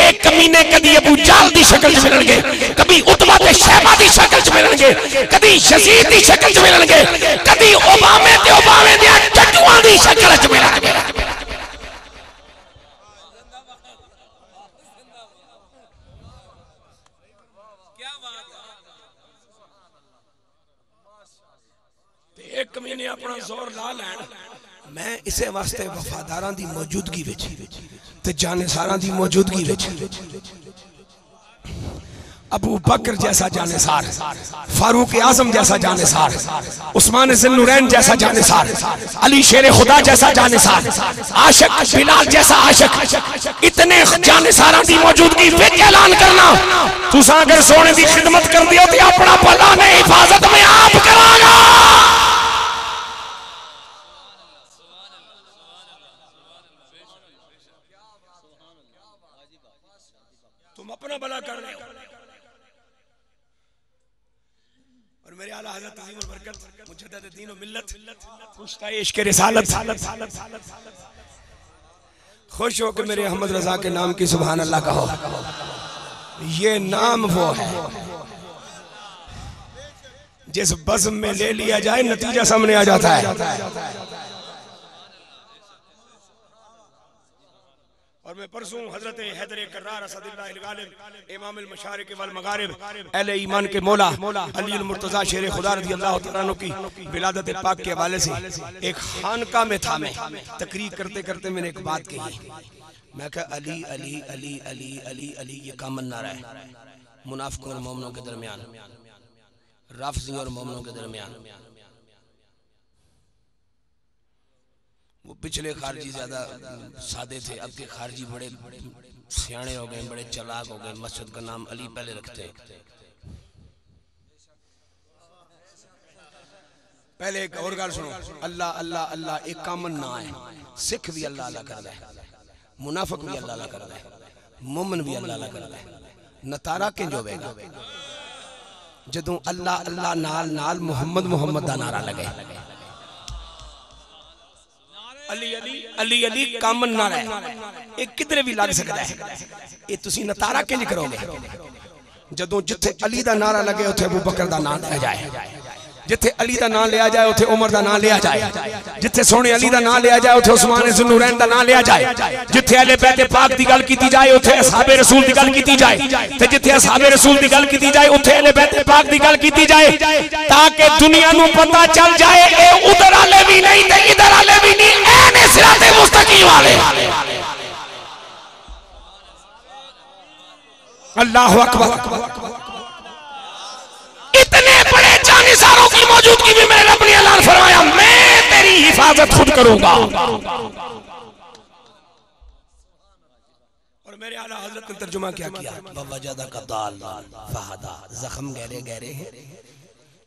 एक कमीने कदी अबू जाल दी शक्ल च मिलणगे, कभी उतबा ते शैबा दी शक्ल च मिलणगे, कदी यजीद दी शक्ल च मिलणगे, कदी ओबामे ते ओबामे दे टट्टुआं दी शक्ल च मिलणगे। एक कमीने अपना जोर ला लैन, मैं इसे वास्ते वफादारां दी मौजूदगी विच ते जानेसारां दी मौजूदगी विच अबू बकर जैसा जानेसार, फारूक आजम जैसा जानेसार, उस्मान ज़ुन्नुरैन जैसा जानेसार, अली शेर खुदा जैसा जानेसार, आशिक बिलाल जैसा आशिक, इतने जानेसारां दी मौजूदगी विच ऐलान करना, तुसां अगर सोने दी खिदमत कर दियो ते अपना भला ने हिफाजत में आप करांगा। तुम अपना भला कर रहे हो और मेरे आला हज़रत अज़ीम अल बरकत मुजद्दिद दीन व मिल्लत पुश्ता इश्क़ रिसालत खुश हो के मेरे अहमद रजा के नाम की सुभान अल्लाह कहो। ये नाम वो है जिस बज़्म में ले लिया जाए नतीजा सामने आ जाता है। और मैं परसों हजरत हैदर कर्रार असदुल्लाह अल गालिब इमाम अल मशारिक वल मगारिब अहले ईमान के मौला अली अल मुर्तज़ा शेर खुदा रज़ी अल्लाह तआला अन्हु की विलादत पाक के हवाले से एक खानका में था, मैं तकरीर करते करते मैंने एक बात कही, मैं कहा अली अली अली अली अली अली ये कामन नारा है मुनाफिकों और मोमिनों के दरमियान, राफ़िज़ी और मोमिनों के दरमियान। वो पिछले खारजी ज्यादा सादे थे, अब के खारजी बड़े सियाने हो गए, बड़े चालाक हो गए, मस्जिद का नाम अली पहले रखते। पहले एक और गल सुनो, अल्लाह अल्लाह अल्लाह एक कामन ना है, सिख भी अल्लाह अल्लाह करदा है, मुनाफिक भी अल्लाह अल्लाह करदा है, मोमिन भी अल्लाह अल्लाह करदा है। नतारा किंज होवेगा जदों अल्लाह अल्लाह नाल नाल मुहम्मद मुहम्मद दा नारा लगे। अली अली अली अली काम ना रहे, ये किधरे भी लग सकता है। ये तुसी नतारा किंज करोगे जदों जिथे अली दा नारा लगे उथे अबू बकर दा नाम लिया जाए, जिथे अली दा नाम लिया जाए उथे उमर दा नाम लिया जाए, जिथे सोने अली दा नाम लिया जाए उथे उस्मान ज़ुन्नूरैन दा नाम लिया जाए, जिथे अहले बैत पाक दी गल कीती जाए उथे असहाबे रसूल दी गल कीती जाए, ते जिथे असहाबे रसूल दी गल कीती जाए उथे अहले बैत पाक दी गल कीती जाए, ताकि दुनिया नू पता चल जाए ए उधर वाले भी नहीं ते इधर वाले भी नहीं, ए ने सिराते मुस्तकीम वाले। अल्लाहु अकबर। इतने बड़े जानिसारों की मौजूदगी में मैंने अपनी ऐलान फरमाया, मैं तेरी हिफाजत खुद करूंगा। और मेरे आला हजरत ने तर्जुमा क्या किया, वजदा का दाल फहदा, जख्म गहरे गहरे हैं,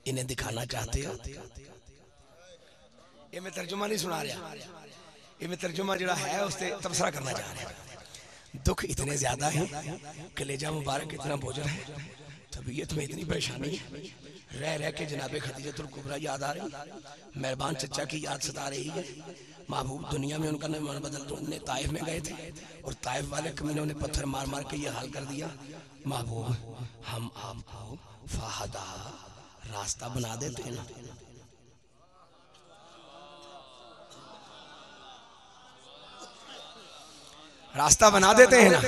इन्हें दिखाना चाहते हो। ये मैं तर्जुमा नहीं सुना रहा, ये मैं तर्जुमा जो है उससे तबसरा करना चाह रहा। दुख इतने ज्यादा है, कलेजा मुबारक इतना बोझल है, तबीयत में इतनी परेशानी, रह रह के जनाबे खदीजतुल कुबरा याद आ रही, मेहरबान चचा की याद सता रही है। महबूब दुनिया में उनका नाम बदल ढूंढने ताइफ में गए थे और ताइफ वाले कमीनों ने पत्थर मार मार के ये हाल कर दिया। महबूब हम आपको फाहदा रास्ता बना देते हैं ना, रास्ता बना देते हैं ना।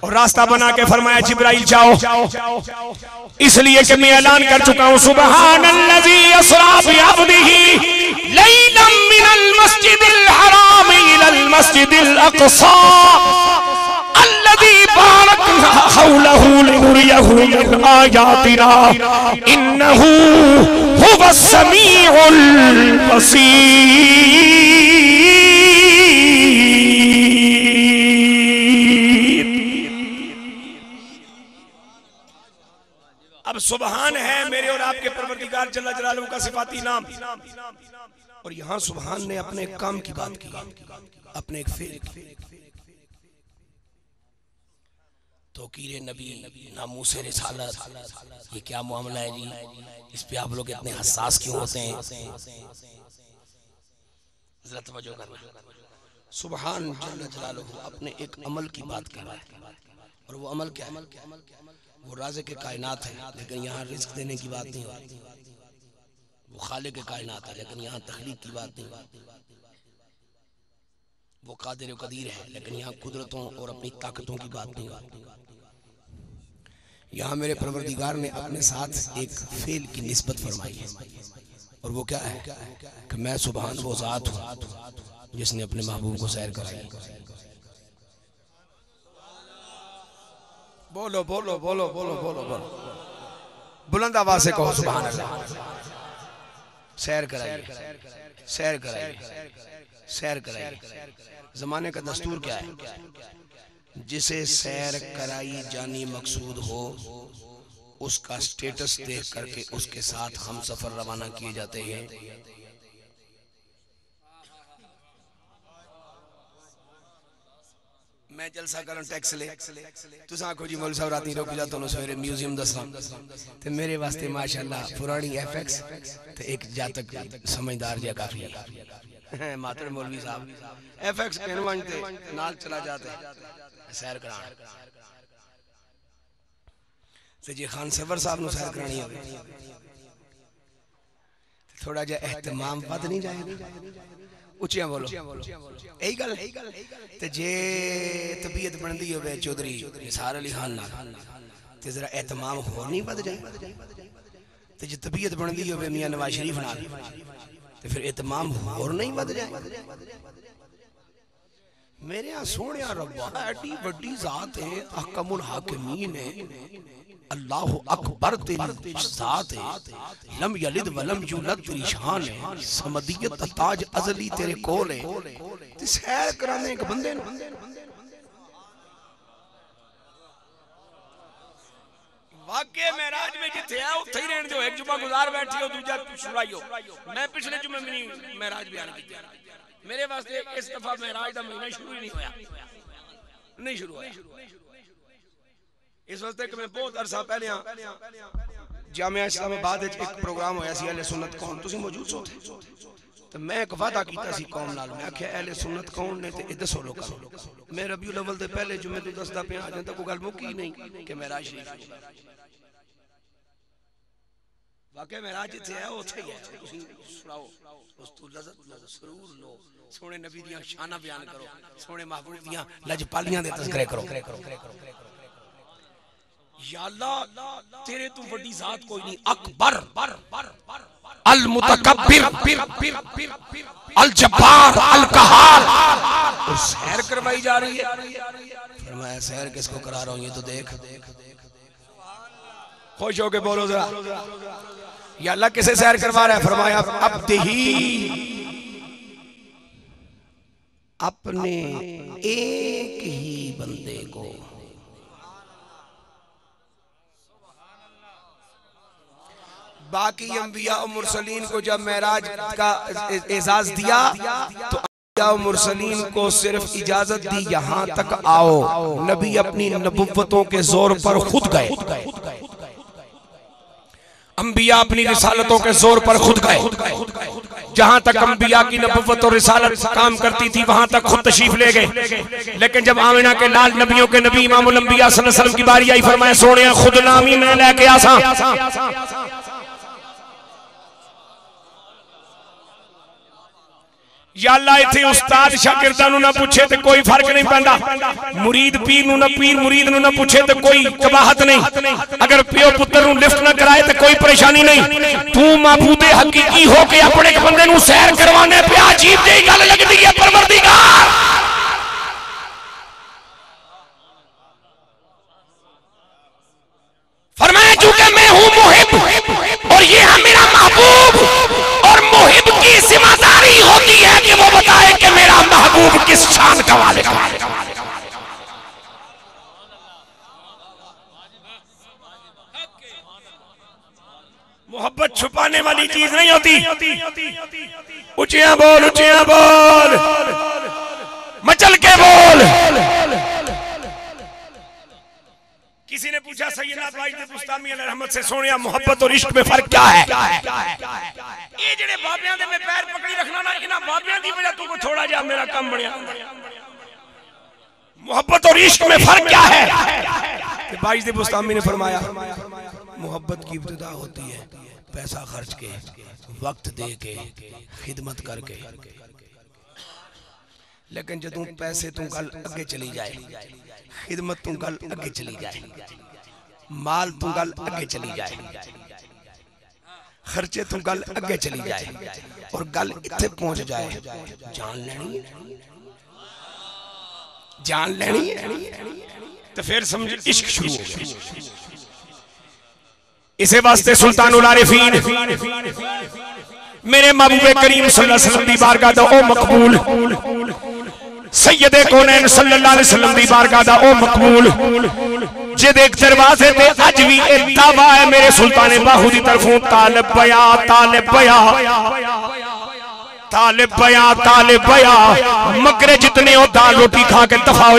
और रास्ता बना के फरमाया जिब्राइल जाओ, इसलिए कि मैं ऐलान कर चुका हूं, सुबहानल्लज़ी अस्रा बिअब्दिही लैलन मिनल मस्जिदिल हराम इलल मस्जिदिल अक़सा अल्लज़ी बारकना हौलहु लिनुरियहु मिन आयातिना इन्नहु हुवस समीउल बसीर। अब सुबहान है मेरे और आपके परवरदिगार जल्ल जलालहू का सिफाती नाम, और यहां सुबहान ने अपने एक काम की बात की, अपने एक फेल की। तौकीर नबी, नामूस रिसालत, ये क्या मामला है जी, इस पे आप लोग इतने हसास क्यों होते हैं? जरा तवज्जो करना। सुबहान जल्ल जलालहू अपने एक अमल की बात कर रहा है, और वो अमल क्या है? वो राज़िक़ के कायनात है, लेकिन यहाँ रिज़्क़ देने की बात नहीं होती। वो खालिक़ के कायनात है, लेकिन यहाँ तख़लीक़ की बात नहीं होती। वो कादिर व क़दीर है, लेकिन यहाँ कुदरतों और अपनी ताकतों की बात नहीं होती। यहाँ मेरे परवरदिगार ने अपने साथ एक फेल की निस्बत फरमाई है, और वो क्या है कि मैं सुबहान वो ज़ात हूँ जिसने अपने महबूब को सैर कराई। बोलो बोलो बोलो बोलो बोलो बोलो, बुलंद आवाज से कहो सुभान अल्लाह। सैर कराइए, सैर कराइए, सैर कराइए। जमाने का दस्तूर क्या है? जिसे सैर कराई जानी मकसूद हो, उसका स्टेटस देख करके उसके साथ हम सफर रवाना किए जाते हैं। मैं जलसा करन टैक्स ले, तुस आखो जी मौलवी साहब राती रुक जा, तुहानू सवेरे म्यूजियम दसना, ते मेरे वास्ते माशाअल्लाह पुरानी एफएक्स ते एक जातक समझदार जिहा काफी है। मातर मौलवी साहब एफएक्स कहनवन ते नाल चला जाते सैर कराण, ते जे खान सवर साहब नू सैर करानी होवे थोड़ा जिहा एहतमाम वध नहीं जाएगा? उचिया बोलो, यही गल। ते जे तबीयत बनती हो चौधरी निसार अली खान नाल, ते जरा एहतमाम होर नहीं बद जाए? ते जे तबीयत बनती हो मियां नवाज शरीफ नाल, ते फिर एहतमाम होर नहीं बद जाए? मेरे यहाँ सोने रब्बा एडी वड्डी जात है, अहकमुल हाकिमीन है, अल्लाह अकबर तेरी जात है, लम यलिद वलम यूलद तेरी शान है, समदियत ताज अजली तेरे कोल है। ते सैर कराने एक बंदे नू वाकई मेराज में जिथे है उत्थे ही रहन दो, एक जुमा गुजार बैठी हो, दूजा शुराइयो। मैं पिछले जुमे में नहीं मेराज बयान किया, मेरे वास्ते इस दफा मेराज दा महीना शुरू ही नहीं होया, नहीं शुरू होया। इस वास्ते कि मैं बहुत अरसा पहले जामिया इस्लामाबाद एक प्रोग्राम होया सी अहले सुन्नत कौम, तुसी मौजूद सो, तो मैं एक वादा किया सी कौम नाल, मैं आख्या अहले सुन्नत कौन ने ते ए दसो लोकां नूं। मैं रबीउल अव्वल दे पहले जुमे तू दसदा पिया अजे तक कोई गल मुक्की नहीं कि मेराज शरीफ वाकई मेराज जिथे है उत्थे ही है। तुसीं सुनाओ उस तू लज़त लो, सुरूर लो, सोने नबी दियां शाना बयान करो, सोने महबूब दियां लजपालियां दे तज़किरे करो। या अल्लाह तेरे तू बड़ी जात कोई नहीं, अकबर अल मुतकब्बिर अल जब्बार अल कहार। और सैर करवाई जा रही है। फरमाया सैर किसको करा रहा हूं ये तो देख। खुश होके बोलो जरा, या अल्लाह किसे सैर करवा रहा है? फरमाया अब्दिही, अपने एक ही बंदे को। बाकी अंबिया और मुरसलीन को जब मेराज का एजाज दिया तो अंबिया और मुरसलीन को सिर्फ इजाजत दी यहाँ तक आओ। नबी अपनी नबुव्वतों के जोर पर खुद गए, अंबिया अपनी रिसालतों के जोर पर खुद गए। जहां तक अंबिया की नबुव्वत और रिसालत काम करती थी वहां तक खुद तशरीफ ले गए। लेकिन जब आमिना के लाल नबियों के नबी इमामुल अंबिया सल्लल्लाहु अलैहि वसल्लम की बारी आई, फरमाया सोने खुद नामी मैं लेके आसा। या अल्लाह इथे उस्ताद शागिर्दां नूं ना पूछे तो कोई फर्क नहीं पैंदा, मुरीद पीर नूं ना पीर मुरीद नूं ना पूछे तो कोई कबाहत नहीं, अगर पियो पुत्र नूं लिफ्ट ना कराए तो कोई परेशानी नहीं। तू माबूदे हकीकी हो के अपने बंदे नूं सैर करवाने पे अजीब जी गल लगदी है। परवरदिगार फरमाया चूंकि मैं हूं मुहिब और ये है मेरा महबूब, और मुहिब की जिम्मेदारी होती है कि वो बताए कि मेरा महबूब किस शान का वालिद है। मोहब्बत छुपाने वाली चीज नहीं होती। ऊंचियां बोल, ऊंचियां बोल, मचल के बोल। किसी ने पूछा सैयदना वाजिद बुस्तामी अलैहि रहमत से, सोनिया मोहब्बत और इश्क में फर्क क्या है? ये जेड़े बाबियां दे में पैर पकड़ी रखना ना, इना बाबियां दी वजह तू को थोड़ा जा मेरा काम बनया। मोहब्बत और इश्क में फर्क क्या है? कि वाजिद बुस्तामी ने फरमाया मोहब्बत की इब्तिदा होती है पैसा खर्च के, वक्त दे के, खिदमत करके। लेकिन जदों पैसे तू गल अगे चली जाए, खिदमत तू गल अगे चली जाए, माल तू गल अगे चली जाए, खर्चे तू गल अगे चली जाए और गल इत्थे पहुंच जाए, जान लेनी तो फिर समझ इश्क शुरू हो गया। इसे वास्ते सुल्तानुल आरिफीन मेरे महबूब करीम सल्लल्लाहु अलैहि वसल्लम दी बारगाह दा ओ मकबूल, सैयदे कौनैन सल्लल्लाहु अलैहि वसल्लम दी बारगाह दा ओ मकबूल, जेदे दरवाजे ते अज भी एक दावा है मेरे सुल्तान बाहू दी तरफों, तालिब बया तालिब बया तालिब बया तालिब बया, मगरे जितने हो दाल रोटी खा के दफा हो